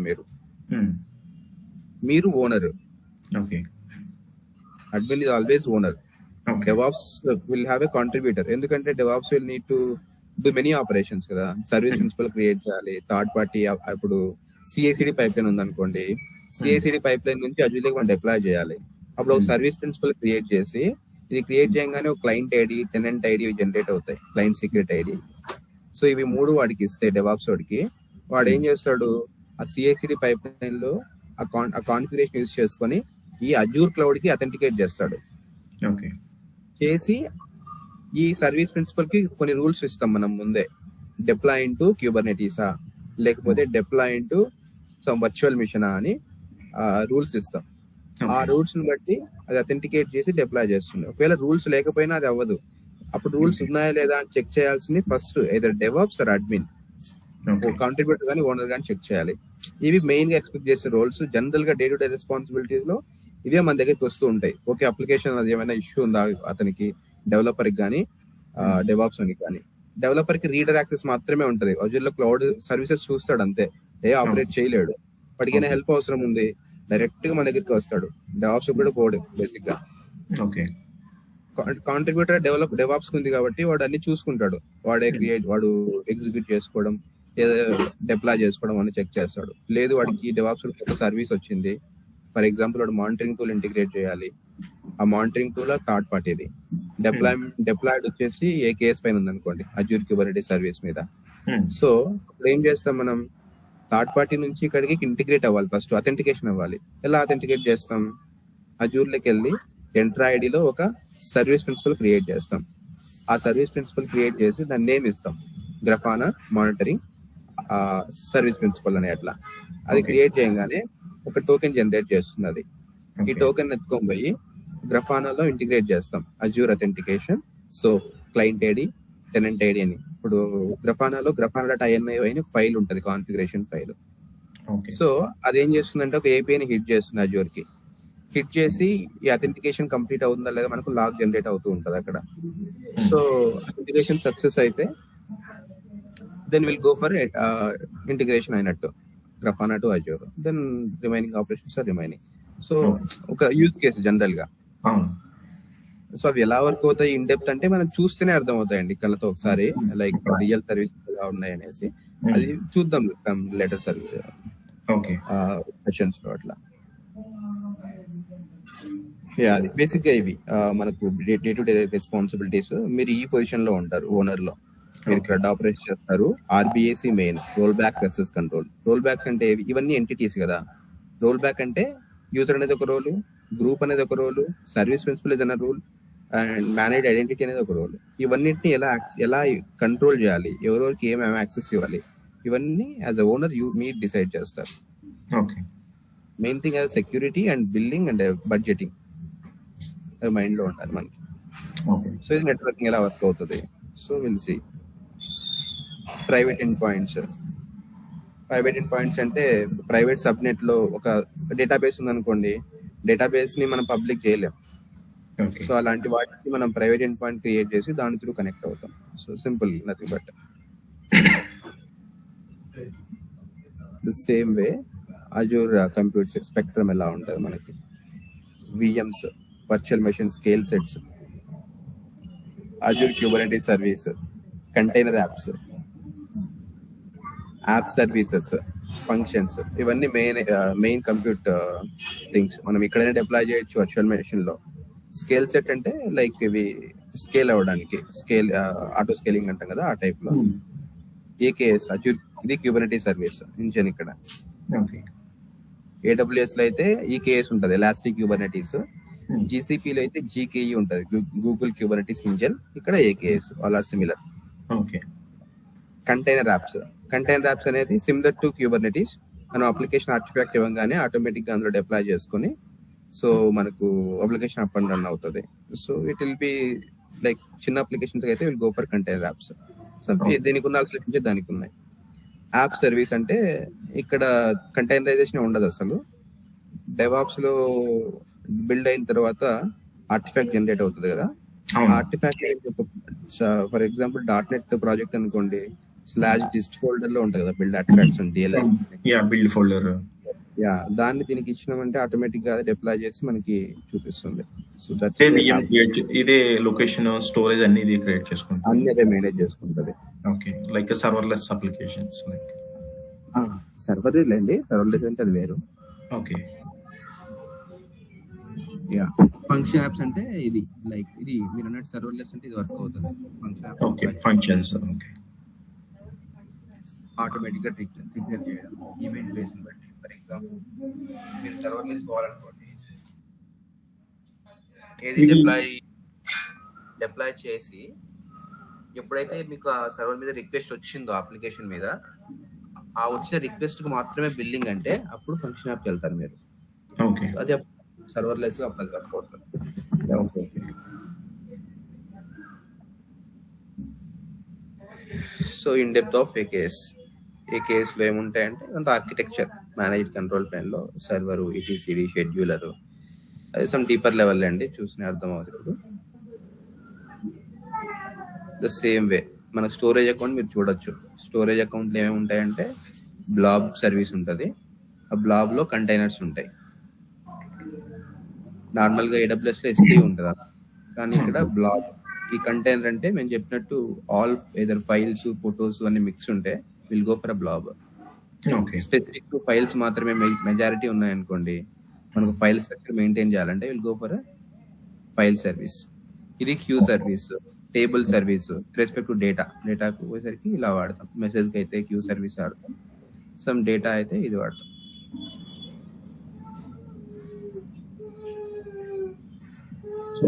మీరు owner, admin is always owner. DevOps will have a contributor, ఎందుకంటే DevOps will need to do many operations కదా. సర్వీస్ ప్రిన్సిపల్ క్రియేట్ చేయాలి, థర్డ్ పార్టీ, ఇప్పుడు CI/CD పైప్ లైన్ ఉంది అనుకోండి, CI/CD పైప్ లైన్ నుంచి అజూర్లోకి మనం డిప్లాయ్ చేయాలి. అప్పుడు ఒక సర్వీస్ ప్రిన్సిపల్ క్రియేట్ చేసి, ఇది క్రియేట్ చేయగానే ఒక client ID, tenant ID generate అవుతాయి, క్లయింట్ సీక్రెట్ ఐడి. సో ఇవి 3 వాడికి ఇస్తే డెవాప్స్ వాడికి, వాడు ఏం చేస్తాడు, ఆ CI/CD పైప్ లైన్ లో ఆ కాన్ఫిగరేషన్ యూజ్ చేసుకొని ఈ అజూర్ క్లౌడ్ కి అథెంటికేట్ చేస్తాడు. చేసి ఈ సర్వీస్ ప్రిన్సిపల్ కి కొన్ని రూల్స్ ఇస్తాం మనం ముందే, డిప్లాయ్ ఇంటూ క్యూబర్నెటీసా లేకపోతే డిప్లాయ్ ఇంటూ సమ్ వర్చువల్ మిషనా అని రూల్స్ ఇస్తాం. ఆ రూల్స్ ని బట్టి అది అథెంటికేట్ చేసి డిప్లాయ్ చేస్తుంది. ఒకవేళ రూల్స్ లేకపోయినా అది అవ్వదు. అప్పుడు రూల్స్ ఉన్నాయా లేదా అని చెక్ చేయాల్సింది first either DevOps or admin, contributor కానీ ఓనర్ కానీ చెక్ చేయాలి. ఇవి మెయిన్ గా ఎక్స్పెక్ట్ చేసే రోల్స్. జనరల్ గా డే టు డే రెస్పాన్సిబిలిటీస్ లో ఇవే మన దగ్గరికి వస్తూ ఉంటాయి. ఓకే, అప్లికేషన్ అది ఏమైనా ఇష్యూ ఉందా అతనికి, డెవలపర్ కి కానీ డెవాప్స్ అని కానీ. డెవలపర్ కి రీడర్ యాక్సెస్ మాత్రమే ఉంటది. అజూర్ లో క్లౌడ్ సర్వీసెస్ చూస్తాడు అంతే, ఆపరేట్ చేయలేడు. వాడికైనా హెల్ప్ అవసరం ఉంది, డైరెక్ట్ గా మన దగ్గరికి వస్తాడు. డెవాప్స్ కూడా పోడు బేసిక్ గా. కాంట్రిబ్యూటర్ డెవాప్స్ ఉంది కాబట్టి వాడు అన్ని చూసుకుంటాడు. వాడే వాడు ఎగ్జిక్యూట్ చేసుకోవడం, డిప్లాయ్ చేసుకోవడం అని చెక్ చేస్తాడు. లేదు వాడికి డెవాప్స్ ఒక సర్వీస్ వచ్చింది, ఫర్ ఎగ్జాంపుల్ వాడు మానిటరింగ్ టూల్ ఇంటిగ్రేట్ చేయాలి. ఆ మానిటరింగ్ టూల్ థర్డ్ పార్టీది, డిప్లాయిడ్ వచ్చేసి AKS పైన ఉంది అనుకోండి, అజూర్ క్యూబర్నెటీస్ సర్వీస్ మీద. సో ఇప్పుడు ఏం చేస్తాం మనం, థర్డ్ పార్టీ నుంచి ఇక్కడికి ఇంటిగ్రేట్ అవ్వాలి. ఫస్ట్ అథెంటికేషన్ అవ్వాలి. ఎలా అథెంటికేట్ చేస్తాం, అజూర్లోకి వెళ్ళి ఎంటర్ ఐడిలో ఒక సర్వీస్ ప్రిన్సిపల్ క్రియేట్ చేస్తాం. ఆ సర్వీస్ ప్రిన్సిపల్ క్రియేట్ చేసి దాని నేమ్ ఇస్తాం, గ్రఫానా మానిటరింగ్ సర్వీస్ ప్రిన్సిపల్ అని. అట్లా అది క్రియేట్ చేయగానే ఒక టోకెన్ జనరేట్ చేస్తుంది. అది ఈ టోకెన్ ఎత్తుకొని పోయి గ్రఫానాలో ఇంటిగ్రేట్ చేస్తాం, Azure authentication. So client ID, tenant ID అని. ఇప్పుడు గ్రఫానాలో grafana.ini అని ఒక ఫైల్ ఉంటుంది, కాన్ఫిగరేషన్ ఫైల్. సో అదేం చేస్తుందంటే ఒక API ని హిట్ చేస్తుంది అజూర్ కి. హిట్ చేసి ఈ అథెంటికేషన్ కంప్లీట్ అవుతుందా లేదా మనకు లాగ్ జనరేట్ అవుతూ ఉంటుంది అక్కడ. సో అథెంటికేషన్ సక్సెస్ అయితే then will go for integration అయినట్టు. Grafana to Azure. Then remaining operations are remaining. So Okay. ఒక యూజ్ కేసు జనరల్ గా. అవును. సో అవి ఎలా వర్క్ అవుతాయి ఇన్ డెప్త్ అంటే మనం చూస్తేనే అర్థం అవుతాయండి కళ్ళతో ఒకసారి, లైక్ రియల్ సర్వీస్ ఎలా ఉన్నాయి అనేసి. అది చూద్దాం లెటర్ సర్వీస్ ఓకే. సెషన్స్ లో అట్లా. అది బేసిక్ గా ఇవి మనకు డే టు డే రెస్పాన్సిబిలిటీస్. మీరు ఈ పొజిషన్ లో ఉంటారు ఓనర్ లో, మీరు ఇక్కడ ఆపరేట్ చేస్తారు. ఆర్బిఏసి మెయిన్ రోల్ బ్యాక్స్, యాక్సెస్ కంట్రోల్. రోల్ బ్యాక్స్ అంటే ఇవన్నీ ఎంటిటీస్ కదా. రోల్ బ్యాక్ అంటే యూజర్ అనేది ఒక రోలు, గ్రూప్ అనేది ఒక రోలు, సర్వీస్ ప్రిన్సిపల్ అనే రూల్, అండ్ మేనేజ్ ఐడెంటిటీ అనేది ఒక రోల్. ఇవన్నిటిని ఎలా కంట్రోల్ చేయాలి, ఎవరెవరికి ఏమేమి యాక్సెస్ ఇవ్వాలి, ఇవన్నీ యాజ్ అ ఓనర్ మీరు డిసైడ్ చేస్తారు. Okay. Main thing as security and building and budgeting mind లో ఉండాలి మనకి. ఓకే. సో ఇది నెట్వర్కింగ్ ఎలా వర్క్ అవుతుంది. So will see private end points. Private end points అంటే ప్రైవేట్ సబ్నెట్ లో ఒక డేటాబేస్ ఉందనుకోండి, డేటాబేస్ ని మనం పబ్లిక్ చేయలేం. ఓకే. సో అలాంటి వాటికి మనం ప్రైవేట్ ఎండ్ పాయింట్ క్రియేట్ చేసి దాని త్రూ కనెక్ట్ అవుతాం. So simple, nothing but the same way Azure compute spectrum ఎలా ఉంటుంది మనకి, VMs, virtual machine, scale sets, Azure Kubernetes service, container apps, app services, functions, ఇవన్నీ మెయిన్ కంప్యూట్ థింగ్స్. మనం ఇక్కడైనా deploy చేయొచ్చు వర్చువల్ మెషిన్ లో. Scale set అంటే like ఇవి స్కేల్ అవ్వడానికి, స్కేల్ ఆటో స్కేలింగ్ అంటాం కదా, ఆ టైప్ లో. ఏకేఎస్ అజూర్, ఇది క్యూబర్నెటీస్ సర్వీస్ ఇంజన్ ఇక్కడ. ఓకే. ఏడబ్ల్యూఎస్ లో అయితే ఈకేఎస్ ఉంటుంది, ఎలాస్టిక్ క్యూబర్నెటీస్. జీసీపీలో అయితే జీకేఈ ఉంటుంది, గూగుల్ క్యూబర్నెటీస్ ఇంజన్. ఇక్కడ AKS, all are similar. Okay. Container apps. Container apps అనేది సిమిలర్ టు క్యూబర్నెటీస్. మనం అప్లికేషన్ ఆర్టిఫాక్ట్ ఇవ్వగానే ఆటోమేటిక్ గా అందులో డిప్లాయ్ చేసుకుని, సో మనకు అప్లికేషన్ అప్ అండ్ రన్ అవుతుంది. So it will be like చిన్న అప్లికేషన్స్ అయితే will go for container apps. So దీనికి ఉన్న ఫీచర్ దానికి ఉన్నాయి. యాప్ సర్వీస్ అంటే ఇక్కడ కంటైనరైజేషన్ ఉండదు అసలు. డెవాప్స్ లో బిల్డ్ అయిన తర్వాత ఆర్టిఫాక్ట్ జనరేట్ అవుతుంది కదా. Artefact for example .NET project అనుకోండి, /dist ఫోల్డర్ లో ఉంటుంది కదా build artefacts and DLL. Build folder. దాన్ని దీనికి ఇచ్చినామంటే ఆటోమేటిక్ గా డెప్లాయ్ చేసి మనకి చూపిస్తుంది. సో ఇదే లొకేషన్, స్టోరేజ్ అన్ని ఇది క్రియేట్ చేసుకుంటుంది, అన్ని అదే మేనేజ్ చేసుకుంటది. Okay. Like serverless applications. Like server లేండి, సర్వర్లెస్ అంటే అది వేరు. ఓకే. ఫంక్షన్ యాప్స్ అంటే ఇది లైక్ ఇది మీరు అన్నట్టు సర్వర్లెస్ అంటే ఇది వర్క్ అవుతుంది. ఓకే. ఫంక్షన్స్. ఓకే. ఆటోమేటిక్ గా ట్రిగ్గర్ చేయడం ఈవెంట్ బేస్డ్ బట్టి. ఫర్ ఎగ్జాంపుల్ మీరు సర్వర్లెస్ పోవాలనుకోండి, ఏది డిప్లాయ్ చేసి ఎప్పుడైతే మీకు ఆ సర్వర్ మీద రిక్వెస్ట్ వచ్చిందో అప్లికేషన్ మీద, ఆ వచ్చిన రిక్వెస్ట్ కు మాత్రమే బిల్లింగ్ అంటే అప్పుడు ఫంక్షన్ యాప్కి వెళ్తారు మీరు. ఓకే. అది సర్వర్లెస్ గా అప్పుడు వర్క్ అవుతుంది. Okay. So in depth of AKS లో ఏముంటాయంటే అంత ఆర్కిటెక్చర్, మేనేజ్డ్ కంట్రోల్ ప్లేన్ లో సర్వర్, ఈటీసీడీ, షెడ్యూలర్, అది సమ్ డీపర్ లెవెల్ అండి, చూసిన అర్థం అవుతుంది. ఇప్పుడు ద సేమ్ వే మనకు స్టోరేజ్ అకౌంట్ మీరు చూడొచ్చు. స్టోరేజ్ అకౌంట్ లో ఏమేమి ఉంటాయంటే బ్లాబ్ సర్వీస్ ఉంటుంది, ఆ బ్లాబ్ లో కంటైనర్స్ ఉంటాయి. నార్మల్ గా AWS లో S3 ఉంటుంది, కానీ ఇక్కడ బ్లాబ్. ఈ కంటైనర్ అంటే మేము చెప్పినట్టు ఆల్ ఎదర్ ఫైల్స్, ఫొటోస్ అన్ని మిక్స్ ఉంటే will go for a blob. Specific to files మాత్రమే మెజారిటీ ఉన్నాయనుకోండి, మనకు ఫైల్ స్ట్రక్చర్ మెయింటైన్ చేయాలంటే will go for file service. ఇది queue service, table service respect to డేటాకు పోయేసరికి ఇలా వాడతాం. మెసేజ్కి అయితే క్యూ సర్వీస్ వాడతాం, సమ్ డేటా అయితే ఇది వాడతాం. సో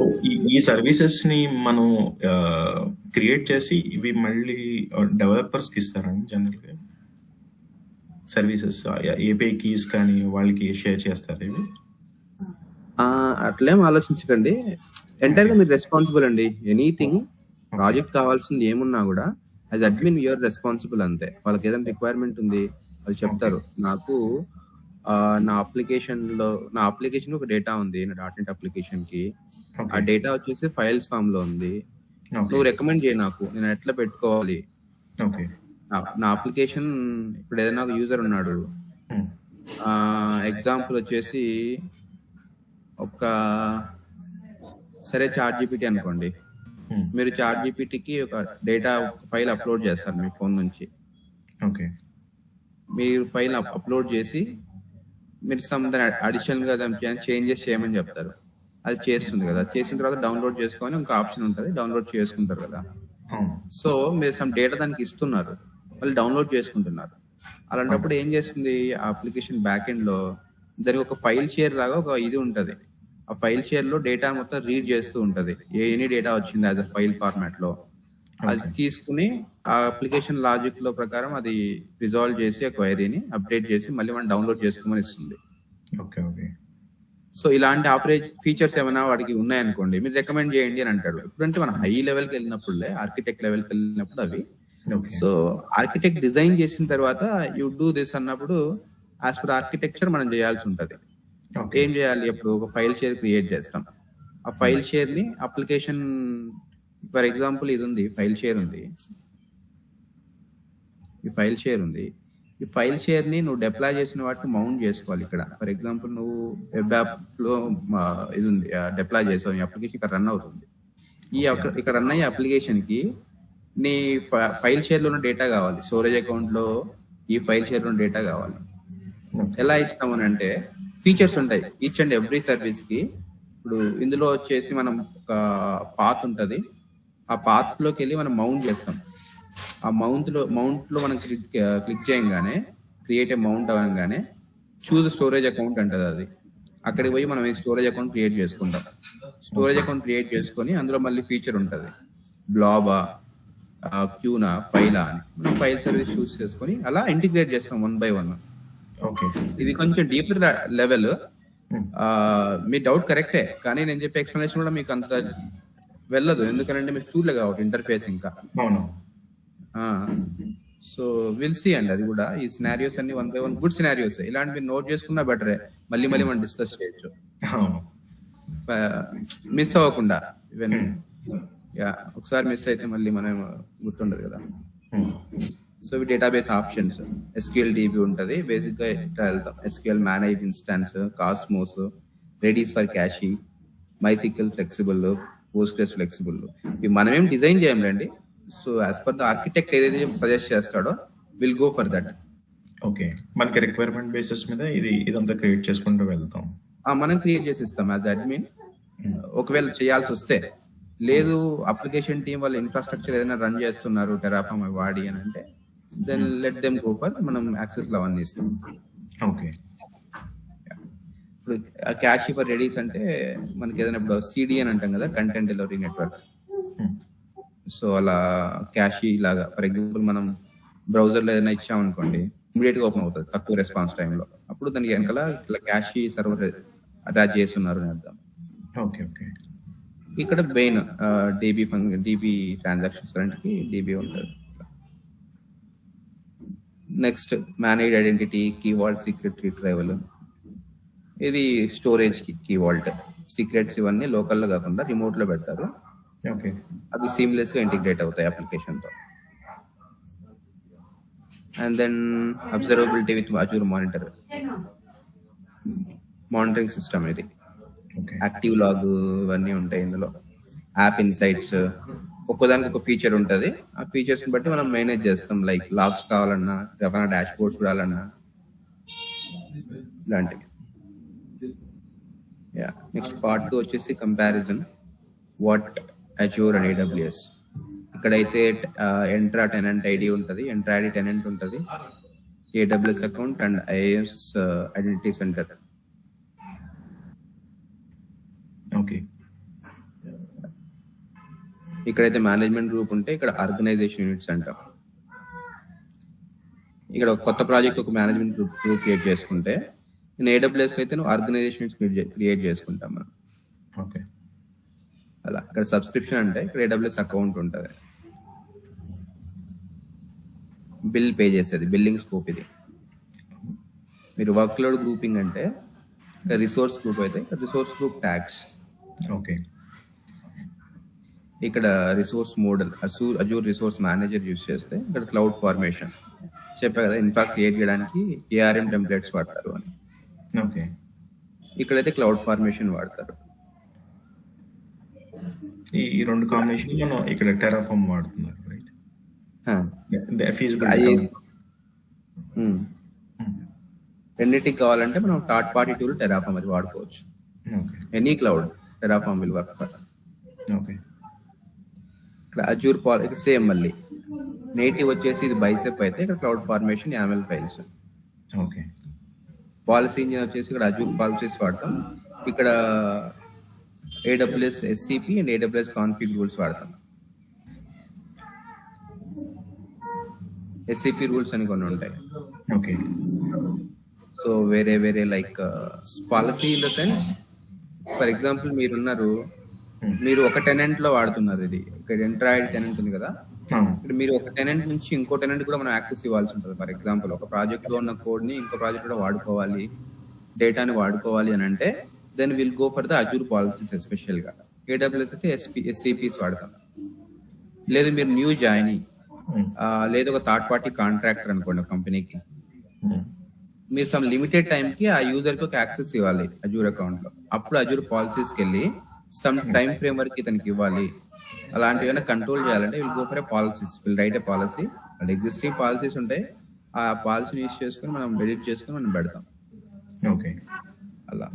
ఈ సర్వీసెస్ ని మనం క్రియేట్ చేసి ఇవి మళ్ళీ డెవలపర్స్ కి ఇస్తారని జనరల్ గా సర్వీసెస్, ఏపీఐ కీస్ కానీ వాళ్ళకి షేర్ చేస్తారు ఇవి? అట్లేం ఆలోచించకండి, ఎంటైర్ గా మీరు రెస్పాన్సిబుల్ అండి. ఎనీథింగ్ ప్రాజెక్ట్ కావాల్సింది ఏమున్నా కూడా యాజ్ అడ్మిన్ యూఆర్ రెస్పాన్సిబుల్ అంతే. వాళ్ళకి ఏదైనా రిక్వైర్మెంట్ ఉంది వాళ్ళు చెప్తారు, నాకు నా అప్లికేషన్ ఒక డేటా ఉంది, నా .NET అప్లికేషన్ కి. ఆ డేటా వచ్చేసి ఫైల్స్ ఫామ్ లో ఉంది, నువ్వు రికమెండ్ చేయి నాకు, నేను ఎట్లా పెట్టుకోవాలి. నా అప్లికేషన్ ఇప్పుడు ఏదైనా ఒక యూజర్ ఉన్నాడు, ఎగ్జాంపుల్ వచ్చేసి ఒక సరే చాట్ జీపీటీ అనుకోండి. మీరు చాట్ జీపీటీకి ఒక డేటా ఫైల్ అప్లోడ్ చేస్తారు మీ ఫోన్ నుంచి. ఓకే. మీరు ఫైల్ అప్లోడ్ చేసి మీరు సమ్ అడిషనల్ గా దానికి చేంజెస్ చేయమని చెప్తారు. అది చేస్తుంది కదా. చేసిన తర్వాత డౌన్లోడ్ చేసుకొని ఇంకో ఆప్షన్ ఉంటుంది, డౌన్లోడ్ చేసుకుంటారు కదా. అవును. సో మీరు సమ్ డేటా దానికి ఇస్తున్నారు, వాళ్ళు డౌన్లోడ్ చేసుకుంటున్నారు. అలాంటప్పుడు ఏం చేస్తుంది ఆ అప్లికేషన్ బ్యాక్ ఎండ్ లో దానికి ఒక ఫైల్ షేర్ లాగా ఒక ఇది ఉంటది. ఆ ఫైల్ షేర్ లో డేటా మొత్తం రీడ్ చేస్తూ ఉంటది. ఎనీ డేటా వచ్చింది యాజ్ అ ఫైల్ ఫార్మాట్ లో అది తీసుకుని ఆ అప్లికేషన్ లాజిక్ లో ప్రకారం అది రిజాల్వ్ చేసి ఆ క్వైరీని అప్డేట్ చేసి మళ్ళీ మనం డౌన్లోడ్ చేసుకోమని ఇస్తుంది. ఓకే. ఓకే. సో ఇలాంటి ఆపరేట్ ఫీచర్స్ ఏమైనా వాడికి ఉన్నాయనుకోండి, మీరు రికమెండ్ చేయండి అని అంటాడు. ఎప్పుడంటే మనం హై లెవెల్కి వెళ్ళినప్పుడులే, ఆర్కిటెక్ట్ లెవెల్కి వెళ్ళినప్పుడు అవి. ఓకే. సో ఆర్కిటెక్ట్ డిజైన్ చేసిన తర్వాత యూ డూ దిస్ అన్నప్పుడు యాజ్ పర్ ఆర్కిటెక్చర్ మనం చేయాల్సి ఉంటది. ఓకే. ఏం చేయాలి? అప్పుడు ఒక ఫైల్ షేర్ క్రియేట్ చేస్తాం. ఆ ఫైల్ షేర్ ని అప్లికేషన్, ఫర్ ఎగ్జాంపుల్ ఇది ఉంది, ఫైల్ షేర్ ఉంది, ఈ ఫైల్ షేర్ ఉంది. ఈ ఫైల్ షేర్ ని నువ్వు డిప్లాయ్ చేసిన వాటిని మౌంట్ చేసుకోవాలి ఇక్కడ. ఫర్ ఎగ్జాంపుల్ నువ్వు వెబ్ యాప్ లో ఇది ఉంది, డిప్లాయ్ చేసావు, ఈ అప్లికేషన్ ఇక్కడ రన్ అవుతుంది. ఇక్కడ రన్ అయ్యే అప్లికేషన్ కి నీ ఫైల్ షేర్ లో ఉన్న డేటా కావాలి, స్టోరేజ్ అకౌంట్ లో ఈ ఫైల్ షేర్ లో డేటా కావాలి. ఎలా ఇస్తామని అంటే ఫీచర్స్ ఉంటాయి ఈచ్ అండ్ ఎవ్రీ సర్వీస్ కి. ఇప్పుడు ఇందులో వచ్చేసి మనం ఒక పాత్ ఉంటది, ఆ పాత్ లోకి వెళ్ళి మనం మౌంట్ చేస్తాం. ఆ మౌంట్ లో మనం క్లిక్ చేయగానే క్రియేట్ ఏ మౌంట్ అవ్వగానే చూజ్ స్టోరేజ్ అకౌంట్ అంటది అది. అక్కడికి పోయి మనం ఈ స్టోరేజ్ అకౌంట్ క్రియేట్ చేసుకుంటాం. స్టోరేజ్ అకౌంట్ క్రియేట్ చేసుకొని అందులో మళ్ళీ ఫీచర్ ఉంటది, బ్లాబా, క్యూనా, ఫైలా అని. మనం ఫైల్ సర్వీస్ చూస్ చేసుకొని అలా ఇంటిగ్రేట్ చేస్తాం 1 by 1. ఓకే. ఇది కొంచెం డీపర్ లెవెల్. మీ డౌట్ కరెక్టే, కానీ నేను చెప్పే ఎక్స్ప్లెనేషన్ కూడా మీకు అంత వెళ్ళదు, ఎందుకంటే మీరు చూడలే కాబట్టి ఇంటర్ఫేస్ ఇంకా. అవును. సో విల్ సీ అండి. అది కూడా ఈ సినారియోస్ అన్ని 1 by 1 గుడ్ సినారియోస్. ఇలాంటి మీరు నోట్ చేసుకున్నా బెటరే, మళ్ళీ మనం డిస్కస్ చేయొచ్చు మిస్ అవ్వకుండా. ఈవెన్ ఒకసారి మిస్ అయితే మళ్ళీ మనం గుర్తుండదు కదా. సో ఇవి డేటాబేస్ ఆప్షన్స్. SQL DB ఉంటుంది, బేసిక్ గా ఇట్లా వెళ్తాం. SQL manage instance, cosmos, Redis for cashing, MySQL flexible, Postgres flexible. ఇవి మనం ఏం డిజైన్ చేయండి. So as per the architect ఏదైతే సజెస్ట్ చేస్తాడో will go for that. Okay. మనకి రిక్వైర్మెంట్ బేసిస్ మీద ఇదంతా క్రియేట్ చేసుకుంటూ వెళ్తాం. మనం క్రియేట్ చేసి ఇస్తాం యాజ్ అడ్మిన్. ఒకవేళ చేయాల్సి వస్తే, లేదు అప్లికేషన్ టీం వాళ్ళ ఇన్ఫ్రాస్ట్రక్చర్ ఏదైనా రన్ చేస్తున్నారు టెరాఫామ్ వాడి అని అంటే then let them go for, మనం యాక్సెస్ లో అవన్నీ ఇస్తాం. ఓకే. ఇప్పుడు క్యాషీ ఫర్ రెడీస్ అంటే మనకి ఏదైనా ఇప్పుడు CD అని అంటాం కదా, కంటెంట్ డెలివరీ నెట్వర్క్. సో అలా క్యాషీ లాగా ఫర్ ఎగ్జాంపుల్ మనం బ్రౌజర్ లో ఏదైనా ఇచ్చామనుకోండి, ఇమీడియట్ గా ఓపెన్ అవుతుంది తక్కువ రెస్పాన్స్ టైంలో. అప్పుడు దానికి వెనకాల ఇట్లా క్యాషీ సర్వర్ అటాచ్ చేస్తున్నారు అని అర్థం. ఓకే. ఓకే. ఇక్కడ బెయిన్ DB ట్రాన్సాక్షన్స్ కి DB ఉంటుంది. Next manage identity, key vault, secret retrieval. ఇది స్టోరేజ్ కీవాల్ట్. సీక్రెట్స్ ఇవన్నీ లోకల్ లో కాకుండా రిమోట్ లో పెడతారు. ఓకే. అవి సీమ్లెస్ గా ఇంటిగ్రేట్ అవుతాయి అప్లికేషన్ తో. And then observability with Azure monitoring system. ఇది యాక్టివ్ లాగ్ ఇవన్నీ ఉంటాయి ఇందులో. యాప్ ఇన్సైట్స్, ఒక్కోదానికి ఒక ఫీచర్ ఉంటుంది. ఆ ఫీచర్స్ ని బట్టి మనం మేనేజ్ చేస్తాం. లైక్ లాగ్స్ కావాలన్నా, ఏమైనా డాష్ బోర్డ్స్ చూడాలన్నా, ఇలాంటివి. నెక్స్ట్ పార్ట్ 2 వచ్చేసి comparison what Azure and AWS. ఇక్కడైతే ఎంట్రా టెనెంట్ ఐడి ఉంటుంది, ఎంట్రా ఐడి టెనెంట్ ఉంటుంది, AWS account and IAS identity centre. Okay. ఇక్కడైతే మేనేజ్మెంట్ గ్రూప్ ఉంటే ఇక్కడ ఆర్గనైజేషన్ యూనిట్స్ అంటాం. ఇక్కడ ఒక కొత్త ప్రాజెక్ట్ ఒక మేనేజ్మెంట్ గ్రూప్ క్రియేట్ చేసుకుంటే, నేను AWS లో అయితే నువ్వు ఆర్గనైజేషన్ యూనిట్స్ క్రియేట్ చేసుకుంటాం మనం. ఓకే. అలా ఇక్కడ సబ్స్క్రిప్షన్ అంటే ఇక్కడ AWS అకౌంట్ ఉంటుంది, బిల్ పే చేసేది, బిల్లింగ్ స్కోప్. ఇది మీరు వర్క్ లోడ్ గ్రూపింగ్ అంటే రిసోర్స్ గ్రూప్ అయితే రిసోర్స్ గ్రూప్ ట్యాగ్స్. ఓకే. ఇక్కడ resource model Azure resource manager use చేస్తే ఇక్కడ క్లౌడ్ ఫార్మేషన్. చెప్పా కదా ఇన్ఫా క్రియేట్ చేయడానికి ఏఆర్ఎం టెంప్లెట్స్ వాడతారు అని. ఓకే. ఇక్కడైతే క్లౌడ్ ఫార్మేషన్ వాడతారు. ఈ 2 కాంబినేషన్ మనం ఇక్కడ టెరాఫార్మ్ వాడుతున్నారు, రైట్? హా. ఫీజిబిలిటీ అది రెండింటికి కావాలంటే మనం థర్డ్ పార్టీ టూల్ టెరాఫార్మ్ అది వాడుకోవచ్చు. Okay. Any cloud Terraform will work for. Okay. ఇక్కడ అజూర్ ఇక్కడ సేమ్ మళ్ళీ నేటివ్ వచ్చేసి ఇది బైసెప్ అయితే ఇక్కడ cloud formation YAML files. Okay. Policy engine వచ్చేసి ఇక్కడ అజూర్ పాలసీస్ వాడతాం. ఇక్కడ AWS SCP and AWS config rules వాడతాం. SCP రూల్స్ అని కొన్ని ఉంటాయి. ఓకే. సో వేరే వేరే like policy in the sense for example మీరు ఒక టెనెంట్ లో వాడుతున్నారు. ఇది ఇక్కడ ఎంట్రాయిడ్ టెనెంట్ ఉంది కదా, ఇక్కడ మీరు ఒక టెనెంట్ నుంచి ఇంకో టెనెంట్ కూడా మనం యాక్సెస్ ఇవ్వాల్సి ఉంటుంది. ఫర్ ఎగ్జాంపుల్ ఒక ప్రాజెక్ట్ లో ఉన్న కోడ్ ని ఇంకో ప్రాజెక్ట్ లో వాడుకోవాలి, డేటాని వాడుకోవాలి అని అంటే then will go for the Azure policies. Special గా AWS అయితే SCPs వాడతాం. లేదు మీరు న్యూ జాయిన్ లేదు ఒక థర్డ్ పార్టీ కాంట్రాక్టర్ అనుకోండి కంపెనీకి, మీరు సమ్ లిమిటెడ్ టైం కి ఆ యూజర్ కి ఒక యాక్సెస్ ఇవ్వాలి అజూర్ అకౌంట్ లో. అప్పుడు అజూర్ పాలసీస్ కి వెళ్ళి సమ్ టైం ఫ్రేమ్ వరకు ఇతనికి ఇవ్వాలి. అలాంటివైనా కంట్రోల్ చేయాలంటే will go for a policies, will write A policy. And existing policies ఉంటాయి, ఆ పాలసీని యూజ్ చేసుకుని మనం ఎడిట్ చేసుకుని మనం పెడతాం. ఓకే. అలా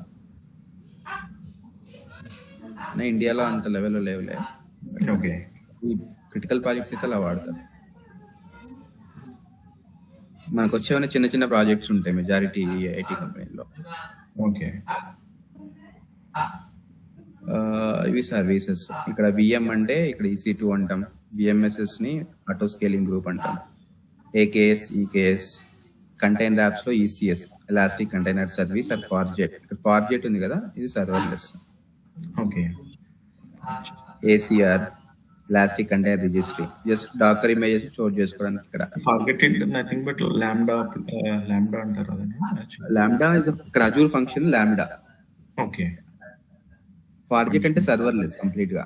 ఇండియాలో అంత లెవెల్లో లేవులే. ఓకే. ఈ క్రిటికల్ ప్రాజెక్ట్స్ అయితే అలా వాడతారు. మనకు వచ్చేవన్నీ చిన్న చిన్న ప్రాజెక్ట్స్ ఉంటాయి మెజారిటీ ఐటీ కంపెనీలో. ఓకే. ఇవి సర్వీసెస్. ఇక్కడ VM అంటే ఇక్కడ EC2 అంటాం, VMSS ని ఆటో స్కేలింగ్ గ్రూప్ అంటాం, AKS EKS, కంటైనర్ యాప్స్ లో ECS elastic container service or Fargate. ఇక్కడ ఫార్జెట్ ఉంది కదా, ఇది serverless. Okay. ACR elastic container registry, just Docker images store చేసుకోవడానికి. ఇక్కడ ఫార్గెటెడ్ నథింగ్ బట్ లాంబ్డా అంటారు అదని. లాంబ్డా ఇస్ ఇక్కడ Azure function Lambda. Okay. Fargate అంటే సర్వర్లెస్ కంప్లీట్ గా,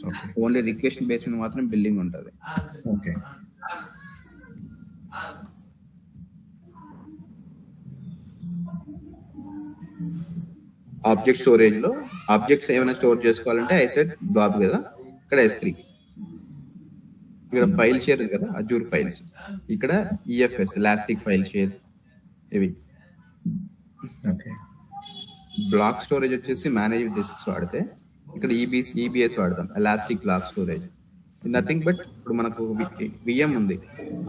ఓకే. ఓన్లీ రిక్వెస్ట్ బేస్ మీద మాత్రం బిల్లింగ్ ఉంటుంది. ఓకే. ఆబ్జెక్ట్ స్టోరేజ్ లో ఆబ్జెక్ట్స్ ఏమైనా స్టోర్ చేసుకోవాలంటే ఐసెట్ బాబ్ కదా, ఇక్కడ S3. ఇక్కడ ఫైల్ షేర్ కదా అజూర్ ఫైల్స్, ఇక్కడ EFS ఎలాస్టిక్ ఫైల్ షేర్. ఇవి ఓకే. బ్లాక్ స్టోరేజ్ వచ్చేసి మేనేజ్ డిస్క్స్ వాడితే ఇక్కడ EBS వాడతాం, elastic block storage. Nothing but ఇప్పుడు మనకు VM ఉంది,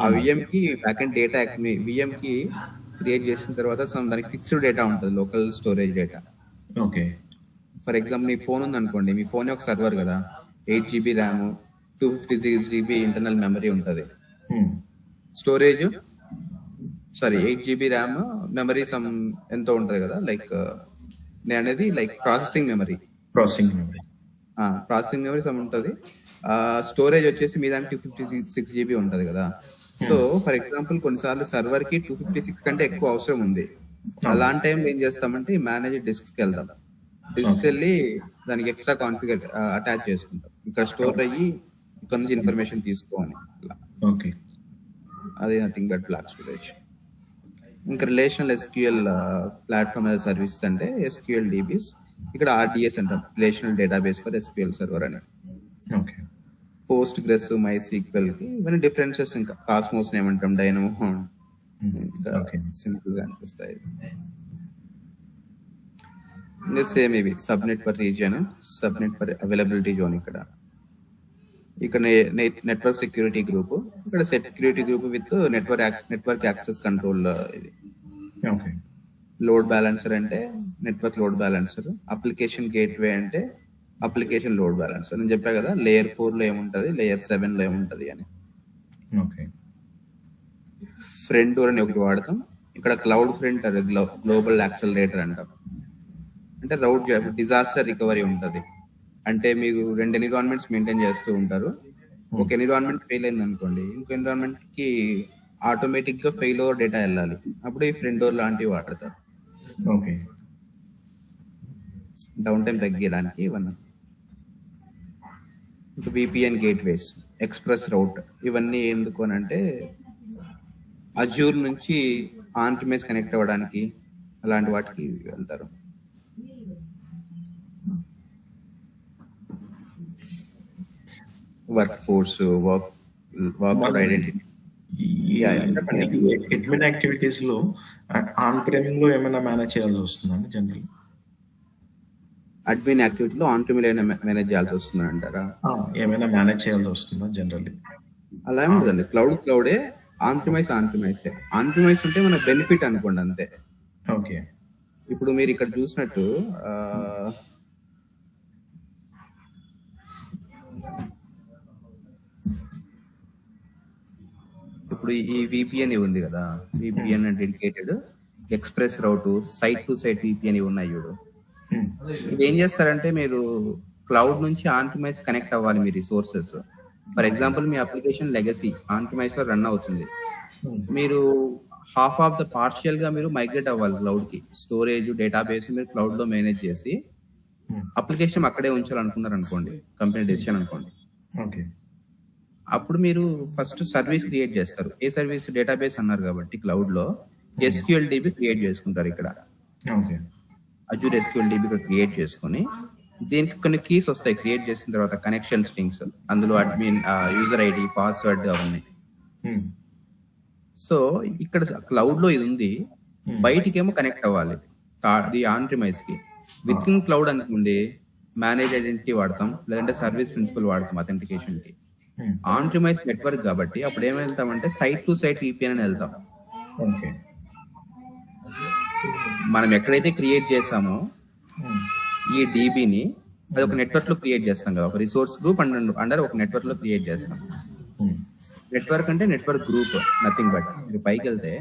ఆ VM కి బ్యాక్ అండ్ డేటా VM కి క్రియేట్ చేసిన తర్వాత దానికి ఫిక్స్డ్ డేటా ఉంటుంది, local storage data. Okay. For example మీ ఫోన్ ఉంది అనుకోండి, మీ ఫోన్ ఒక సర్వర్ కదా, 8 GB RAM 256 GB internal memory ఉంటుంది. Storage 8 GB RAM memory some ఎంతో ఉంటుంది కదా, లైక్ నేను అనేది లైక్ ప్రాసెసింగ్ మెమరీ సమ్ ఉంటుంది. స్టోరేజ్ వచ్చేసి మీ దానికి 256 GB ఉంటుంది కదా. సో ఫర్ ఎగ్జాంపుల్ కొన్నిసార్లు సర్వర్ కి 256 కంటే ఎక్కువ అవసరం ఉంది. అలాంటి టైంలో ఏం చేస్తామంటే మేనేజ్ డిస్క్స్ కి వెళ్దాం, డిస్క్స్ వెళ్ళి దానికి ఎక్స్ట్రా కాన్ఫిగర్ అటాచ్ చేసుకుంటాం, ఇక్కడ స్టోర్ అయ్యి ఇక్కడ నుంచి ఇన్ఫర్మేషన్ తీసుకోవాలి. ఓకే. అది నథింగ్ బట్ బ్లాక్ స్టోరేజ్. ఇంకా relational SQL platform as services అంటే SQL DBs, ఇక్కడ RDS అంటాం, relational database for SQL server అని. ఓకే. పోస్ట్ గ్రెస్ MySQL కి ఇవన్నీ డిఫరెన్సెస్. ఇంకా కాస్మోస్ ఏమంటాం, డైనమో, సింపుల్ గా అనిపిస్తాయి. సేమ్ ఇవి subnet per region, subnet per availability zone. ఇక్కడ నెట్వర్క్ సెక్యూరిటీ గ్రూప్, ఇక్కడ security group with network access control. ఇది లోడ్ బ్యాలెన్సర్ అంటే network load balancer, application gateway అంటే అప్లికేషన్ లోడ్ బ్యాలెన్సర్. నేను చెప్పా కదా లేయర్ 4 లో ఏముంటది, లేయర్ 7 లో ఏముంటది అని. ఫ్రంట్ డోర్ అని ఒకటి వాడతాం. ఇక్కడ క్లౌడ్ ఫ్రంట్ గ్లోబల్ యాక్సలరేటర్ అంటాం. అంటే డిజాస్టర్ రికవరీ ఉంటది. అంటే మీరు 2 ఎన్విరాన్మెంట్స్ మెయింటైన్ చేస్తూ ఉంటారు. ఒక ఎన్విరాన్మెంట్ ఫెయిల్ అయింది అనుకోండి, ఇంకో ఎన్విరాన్మెంట్ కి ఆటోమేటిక్ గా ఫెయిల్ ఓవర్ డేటా వెళ్ళాలి, అప్పుడు ఈ ఫ్రంట్ డోర్ లాంటివి వాడతారు. డౌన్ టైం తగ్గించడానికి ఇవన్నీ. ఇంకా VPN గేట్వేస్, ఎక్స్ప్రెస్ రౌట్, ఇవన్నీ ఎందుకు అని అంటే అజ్యూర్ నుంచి ఆన్ ప్రిమైస్ కనెక్ట్ అవ్వడానికి అలాంటి వాటికి వెళ్తారు. Work force, work identity. Admin activities లో ఆన్ ప్రేమ్ లో ఏమైనా మేనేజ్ చేయాల్సి వస్తుందండి జనరల్? అడ్మిన్ యాక్టివిటీలో ఆన్ ప్రిమిల్ మేనేజ్ చేయాల్సి వస్తుంది అంటారా? ఏమైనా మేనేజ్ చేయాల్సి వస్తుందా జనరల్లీ? అలా ఏముంటుందండి, క్లౌడే, ఆన్ ప్రిమైస్ ఆన్ ప్రిమైసే. ఆన్ ప్రిమైస్ ఉంటే మన బెనిఫిట్ అనుకోండి అంతే. ఓకే. ఇప్పుడు మీరు ఇక్కడ చూసినట్టు ఇప్పుడు ఈ విపిఎన్ ఉంది కదా, VPN dedicated express route, site to site VPN ఉన్నాయి చూడు. ఇవి ఏం చేస్తారంటే మీరు క్లౌడ్ నుంచి ఆన్ ప్రిమైస్ కనెక్ట్ అవ్వాలి మీ రిసోర్సెస్. ఫర్ ఎగ్జాంపుల్ మీ అప్లికేషన్ లెగసీ ఆన్ ప్రిమైస్ లో రన్ అవుతుంది, మీరు హాఫ్ ఆఫ్ ద పార్షియల్ గా మీరు మైగ్రేట్ అవ్వాలి క్లౌడ్ కి. స్టోరేజ్, డేటాబేస్ మీరు క్లౌడ్ లో మేనేజ్ చేసి అప్లికేషన్ అక్కడే ఉంచాలనుకున్నారు అనుకోండి, కంపెనీ డెసిషన్ అనుకోండి. ఓకే. అప్పుడు మీరు ఫస్ట్ సర్వీస్ క్రియేట్ చేస్తారు. ఏ సర్వీస్? డేటాబేస్ అన్నారు కాబట్టి క్లౌడ్ లో SQL DB క్రియేట్ చేసుకుంటారు. ఇక్కడ okay. Azure SQL DB create చేసుకుని దీనికి కొన్ని కీస్ వస్తాయి. క్రియేట్ చేసిన తర్వాత కనెక్షన్ స్ట్రింగ్స్, అందులో అడ్మిన్, యూజర్ ఐడి, పాస్వర్డ్ అవన్నీ. సో ఇక్కడ క్లౌడ్ లో ఇది ఉంది, బయటికేమో కనెక్ట్ అవ్వాలి ఆన్ ప్రిమైస్ కి. విత్ ఇన్ క్లౌడ్ అనుకోండి మేనేజ్ ఐడెంటిటీ వాడతాం, లేదంటే సర్వీస్ ప్రిన్సిపల్ వాడతాం అథెంటికేషన్ కి. ఆన్ ప్రిమైస్ నెట్వర్క్ కాబట్టి అప్పుడు ఏం వెళ్తామంటే సైట్ టు సైట్ VPN అని వెళ్తాం. ఓకే. మనం ఎక్కడైతే క్రియేట్ చేసామో ఈ DBని అది ఒక నెట్వర్క్ లో క్రియేట్ చేస్తాం కదా, ఒక రిసోర్స్ గ్రూప్ అండర్ ఒక నెట్వర్క్ లో క్రియేట్ చేస్తాం. నెట్వర్క్ అంటే నెట్వర్క్ గ్రూప్, నథింగ్ బట్. మీరు పైకి వెళ్తే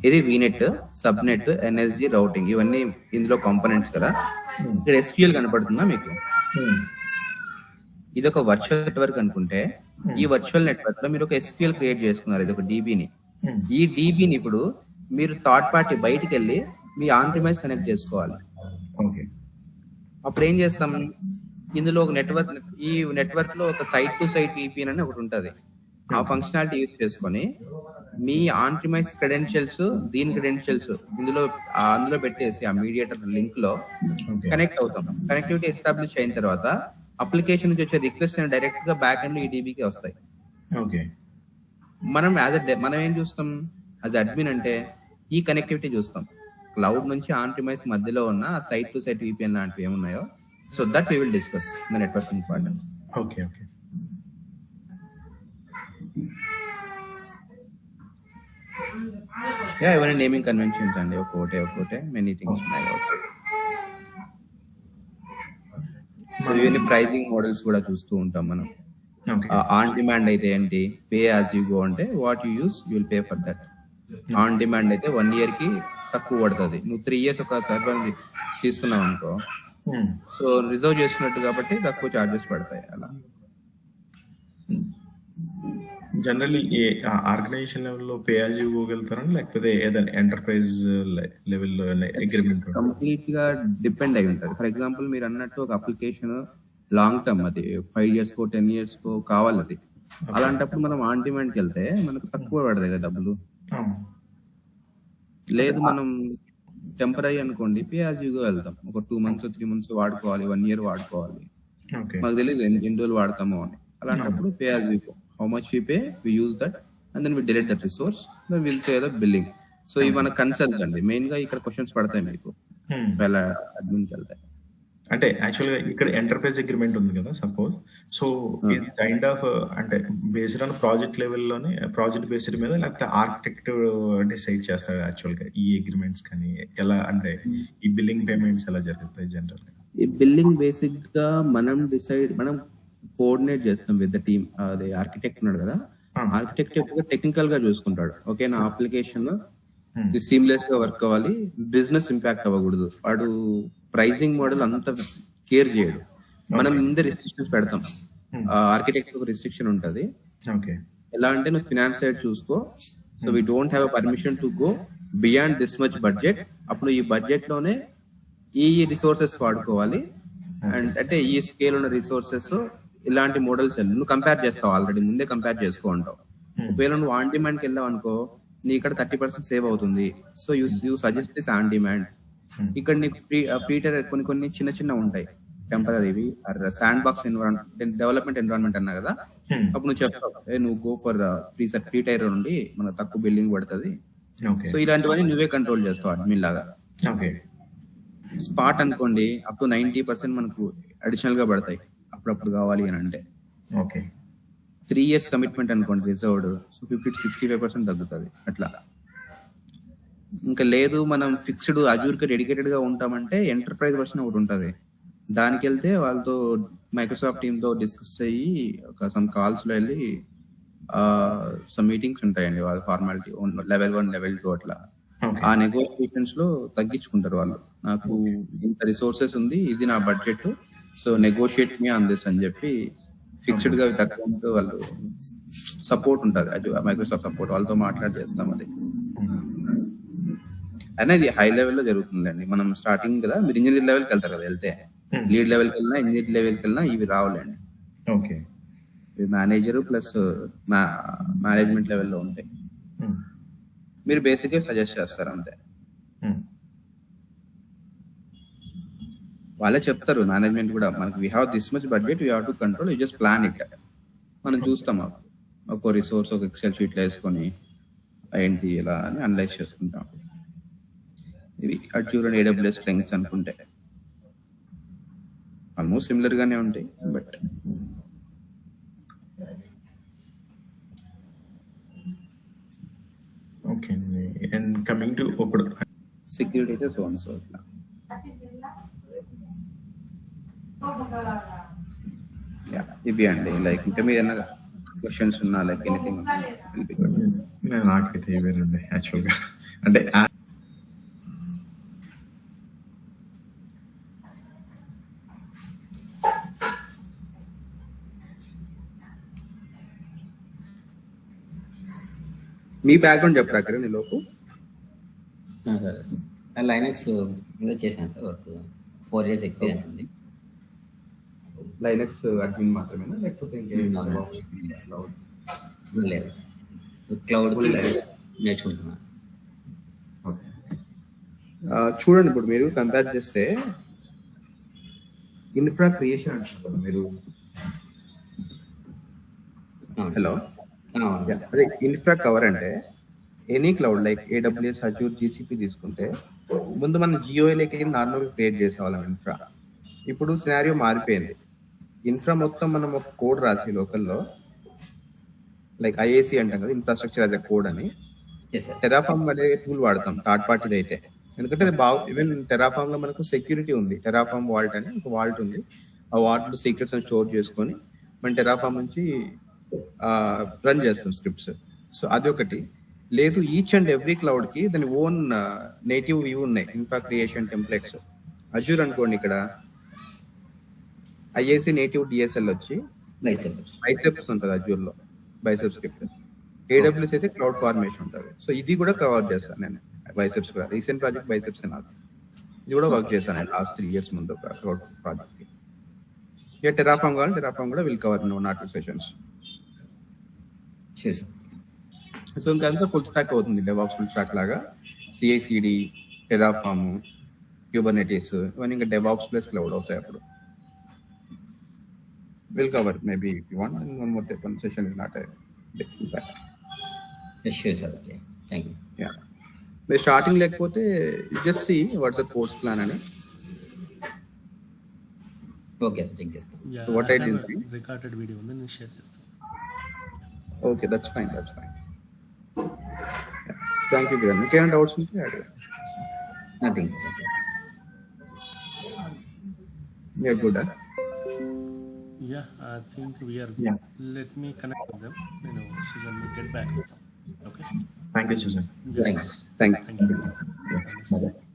ఇది VNet, సబ్నెట్, NSG, రౌటింగ్, ఇవన్నీ ఇందులో కాంపోనెంట్స్ కదా. ఇక్కడ SQL కనపడుతుందా మీకు? ఇది ఒక వర్చువల్ నెట్వర్క్ అనుకుంటే ఈ వర్చువల్ నెట్వర్క్ లో మీరు ఒక SQL క్రియేట్ చేసుకున్నారు, ఇది ఒక DBని. ఈ DBని ఇప్పుడు మీరు థర్డ్ పార్టీ బయటికి వెళ్ళి మీ ఆన్ ప్రిమైస్ కనెక్ట్ చేసుకోవాలి. ఓకే. అప్పుడు ఏం చేస్తాం, ఇందులో ఒక నెట్వర్క్, ఈ నెట్వర్క్ లో ఒక సైట్ టు సైట్ VPN అని ఒకటి ఉంటుంది. ఆ ఫంక్షనాలిటీ యూజ్ చేసుకొని మీ ఆన్ ప్రిమైస్ క్రెడెన్షియల్స్, దీని క్రెడెన్షియల్స్ అందులో పెట్టేసి ఆ మీడియేటర్ లింక్ లో కనెక్ట్ అవుతాం. కనెక్టివిటీ ఎస్టాబ్లిష్ అయిన తర్వాత అప్లికేషన్ నుంచి వచ్చే రిక్వెస్ట్ డైరెక్ట్ గా బ్యాక్ ఎండ్ ఈ DBకి వస్తాయి. ఓకే. మనం ఏం చూస్తాం యాజ్ అడ్మిన్ అంటే ఈ కనెక్టివిటీ చూస్తాం. క్లౌడ్ నుంచి ఆన్ ప్రిమైస్ మధ్యలో ఉన్న సైట్ టు సైట్ VPN లాంటివి ఏమున్నాయో, so that we will discuss the networking part. Okay. Okay. ఇవన్నీ నేమింగ్ కన్వెన్షన్స్ అండి, ఒక్కోటే మెనీ థింగ్స్ ఉన్నాయి. సో ఇవన్నీ ప్రైజింగ్ మోడల్స్ కూడా చూస్తూ ఉంటాం మనం. ఆన్ డిమాండ్ అయితే ఏంటి, పే యాజ్ యూ గో అంటే what you use you will pay for that. On demand అయితే 1 year కి తక్కువ పడుతుంది. నువ్వు 3 years ఒక సర్వర్ తీసుకున్నావు అనుకో, సో రిజర్వ్ చేసుకున్నట్టు కాబట్టి తక్కువ చార్జెస్ పడతాయి. అలా జనరల్లీ ఏ ఆర్గనైజేషన్ లెవెల్లో పే యాజ్ యూ గో వెళ్తారని, లేకపోతే ఏదైనా ఎంటర్ప్రైజ్ లెవెల్లో అగ్రిమెంట్? కంప్లీట్ గా డిపెండ్ అయి ఉంటుంది. ఫర్ ఎగ్జాంపుల్ మీరు అన్నట్టు ఒక అప్లికేషన్ లాంగ్ టర్మ్, అది 5 years 10 years కావాలి అది. అలాంటప్పుడు మనం ఆన్ డిమాండ్కి వెళ్తే మనకు తక్కువ పడతాయి కదా డబ్బులు. లేదు మనం టెంపరీ అనుకోండి, పే యాజ్ యూ గో వెళ్తాం. ఒక 2 months 3 months వాడుకోవాలి, 1 year వాడుకోవాలి, మాకు తెలియదు ఎన్ని రోజులు వాడతామో అని. అలాంటప్పుడు pay as you go, how much we pay we use that and then we delete that resource, then will say the billing. So ఇవి మన కన్సర్న్స్ అండి. మెయిన్ గా ఇక్కడ క్వశ్చన్స్ పడతాయి మీకు అడ్మిన్కి వెళ్తాయి. అంటే యాక్చువల్గా ఇక్కడ ఎంటర్ప్రైజ్ అగ్రిమెంట్ ఉంది కదా suppose, so it's kind of అంటే బేస్డ్ ఆన్ ప్రాజెక్ట్ లెవెల్లోనే, ప్రాజెక్ట్ బేస్డ్ మీద, లేకపోతే ఆర్కిటెక్ట్ డిసైడ్ చేస్తారు యాక్చువల్గా ఈ అగ్రిమెంట్స్. కానీ ఎలా అంటే ఈ బిల్లింగ్ పేమెంట్స్ ఎలా జరుగుతాయి జనరల్? ఈ బిల్లింగ్ బేసిక్ గా మనం కోఆర్డినేట్ చేస్తాం విత్ ద టీమ్. అదే ఆర్కిటెక్ట్ ఉన్నాడు కదా, ఆర్కిటెక్ట్ టెక్నికల్ గా చూసుకుంటాడు. ఓకే, నా అప్లికేషన్ సీమ్లెస్ గా వర్క్ అవ్వాలి, బిజినెస్ ఇంపాక్ట్ అవ్వకూడదు. వాడు ప్రైజింగ్ మోడల్ అంత కేర్ చేయడు. మనం ముందే రిస్ట్రిక్షన్స్ పెడతాం. ఆర్కిటెక్ట్ ఒక రిస్ట్రిక్షన్ ఉంటుంది. ఎలా అంటే నువ్వు ఫినాన్స్ సైడ్ చూసుకో, so we don't have permission to go beyond this much budget. అప్పుడు ఈ బడ్జెట్ లోనే ఈ రిసోర్సెస్ వాడుకోవాలి, అండ్ అంటే ఈ స్కేల్ ఉన్న రిసోర్సెస్ ఇలాంటి మోడల్స్ నువ్వు కంపేర్ చేస్తావు, ఆల్రెడీ ముందే కంపేర్ చేసుకో ఉంటావు. ఒకవేళ నువ్వు ఆన్ డిమాండ్కి వెళ్ళావు అనుకో, నీ ఇక్కడ 30% సేవ్ అవుతుంది. So you suggest this on demand. ఇక్కడ నీకు ఫ్రీ కొన్ని చిన్న చిన్న ఉంటాయి టెంపరీవి, sandbox environment, development environment అన్నా కదా. అప్పుడు నువ్వు చెప్తావు నువ్వు గో ఫర్ ఫ్రీ టైర్ నుండి మనకు తక్కువ బిల్డింగ్ పడుతుంది. సో ఇలాంటివన్నీ నువ్వే కంట్రోల్ చేస్తావు అడ్మిన్ లాగా. స్పాట్ అనుకోండి అప్ టు 90% మనకు అడిషనల్ గా పడతాయి అప్పుడప్పుడు కావాలి అని అంటే. 3 years కమిట్మెంట్ అనుకోండి రిజర్వ్డ్, సో 50-65% తగ్గుతుంది అట్లా. ఇంకా లేదు మనం ఫిక్స్డ్ అజూర్ కి డెడికేటెడ్ గా ఉంటామంటే ఎంటర్ప్రైజ్ వర్షన్ ఒకటి ఉంటుంది. దానికి వెళ్తే వాళ్ళతో మైక్రోసాఫ్ట్ టీమ్ తో డిస్కస్ అయ్యి ఒక సమ్ కాల్స్ లో వెళ్ళి సమ్ మీటింగ్స్ ఉంటాయండి వాళ్ళ ఫార్మాలిటీ లెవెల్ 1 లెవెల్ 2 అట్లా. ఆ నెగోషియేషన్స్ లో తగ్గించుకుంటారు వాళ్ళు. నాకు ఇంత రిసోర్సెస్ ఉంది, ఇది నా budget, so negotiate me on this అని చెప్పి ఫిక్స్డ్ గా తక్కువ వాళ్ళు సపోర్ట్ ఉంటారు. అది మైక్రోసాఫ్ట్ సపోర్ట్, వాళ్ళతో మాట్లాడి చేస్తాం. అది అనేది హై లెవెల్లో జరుగుతుందండి. మనం స్టార్టింగ్ కదా, మీరు ఇంజనీర్ లెవెల్కి వెళ్తారు కదా, వెళ్తే లీడ్ లెవెల్కి వెళ్ళినా ఇంజనీర్ లెవెల్కి వెళ్ళినా ఇవి రావాలండి. మేనేజర్ ప్లస్ మేనేజ్మెంట్ లెవెల్లో ఉంటాయి. మీరు బేసిక్ గా సజెస్ట్ చేస్తారు అంతే. వాళ్ళే చెప్తారు మేనేజ్మెంట్ కూడా, మనకి we have this much budget, we have to control, you just plan it. మనం చూస్తాం ఒక రిసోర్స్ ఒక ఎక్సెల్ షీట్ లో వేసుకొని ఏంటి ఇలా అని అనలైజ్ చేసుకుంటాం. ఇవి అజూర్ అండ్ AWS స్ట్రెంగ్స్ అనుకుంటే ఆల్మోస్ట్ సిమిలర్ గానే ఉంటాయి. But okay and coming to ఇప్పుడు సెక్యూరిటీ అయితే సో అండ్ సో ఇట్లా. ఇవి అండి లైక్ ఇంకా మీరు ఏమైనా క్వశ్చన్స్ ఉన్నా లైక్ ఎనీథింగ్. నాకైతే ఇవేనండి యాక్చువల్గా. అంటే మీ బ్యాక్గ్రౌండ్ చెప్పరా నీ లోపు? లైనక్స్ మీద చేశాను సార్ వర్క్, 4 years ఎక్స్పీరియన్స్ ఉంది. లైనక్స్ అడ్మిన్ మాత్రమేనా లేకపోతే లేదు, క్లౌడ్ నేర్చుకుంటున్నాను. చూడండి ఇప్పుడు మీరు కంపేర్ చేస్తే ఇన్ఫ్రా క్రియేషన్ అంటున్నారు మీరు. హలో, అదే ఇన్ఫ్రా కవర్ అంటే any cloud like AWS, Azure, GCP తీసుకుంటే ముందు మనం జియోలోకి నార్మల్ క్రియేట్ చేసేవాళ్ళం ఇన్ఫ్రా. ఇప్పుడు సినారియో మారిపోయింది. ఇన్ఫ్రా మొత్తం మనం ఒక కోడ్ రాసి లోకల్లో లైక్ IAC అంటాం కదా, ఇన్ఫ్రాస్ట్రక్చర్ యాజ్ ఎ కోడ్ అని. టెరాఫార్మ్ అనే టూల్ వాడతాం థర్డ్ పార్టీది అయితే, ఎందుకంటే అది ఈవెన్ టెరాఫార్మ్ లో మనకు సెక్యూరిటీ ఉంది. టెరాఫార్మ్ వాల్ట్ అని ఒక వాల్ట్ ఉంది. ఆ వాల్ట్ లో సీక్రెట్స్ అని స్టోర్ చేసుకొని మన టెరాఫార్మ్ నుంచి రన్ చేస్తాం స్క్రిప్ట్స్. సో అది ఒకటి. లేదు, ఈచ్ అండ్ ఎవ్రీ క్లౌడ్ కి దాని ఓన్ నేటివ్ వ్యూ ఉన్నాయి, ఇన్ఫ్రా క్రియేషన్ టెంప్లెట్స్. అజూర్ అనుకోండి, ఇక్కడ IAC నేటివ్ DSL వచ్చి బైసెప్స్ ఉంటుంది అజూర్ లో, బైసెప్స్ స్క్రిప్ట్. AWS అయితే క్లౌడ్ ఫార్మేషన్ ఉంటుంది. సో ఇది కూడా కవర్ చేస్తాను నేను, బైసెప్స్ కూడా. రీసెంట్ ప్రాజెక్ట్ బైసెప్స్ నాది, ఇది కూడా వర్క్ చేశాను నేను లాస్ట్ 3 years ముందు ఒక క్లౌడ్ ప్రాజెక్ట్ కి. ఇక టెరాఫార్మ్ కావాలి, టెరాఫార్మ్ కూడా will cover in 1 or 2 sessions. So ఇంకంతా ఫుల్ స్టాక్ అవుతుంది, డెవాప్స్ ఫుల్ స్టాక్ లాగా. CI/CD, టెరాఫార్మ్, క్యూబర్నెటీస్ ఇవన్నీ ఇంకా డెవాప్స్ ప్లస్ క్లౌడ్ అవుతాయి. అప్పుడు will cover maybe if you want one more one session is not a big impact. Yes, sure sir. Okay, thank you. Yeah, మీరు starting లేకపోతే just see what's the course plan అని. Okay sir, check చేస్తాను. Yeah, What I did see? Recorded video ఉంది, నేను share చేస్తాను. Okay, that's fine. Thank you Kiran. ఇంకేమైనా doubts ఉంటే అడగండి. Nothing sir. You're good, huh? Yeah, I think we are good. Yeah. Let me connect with them. So then we get back with them. Okay. Thank you Sujan. Yes. Thank you. Thank you. Yeah.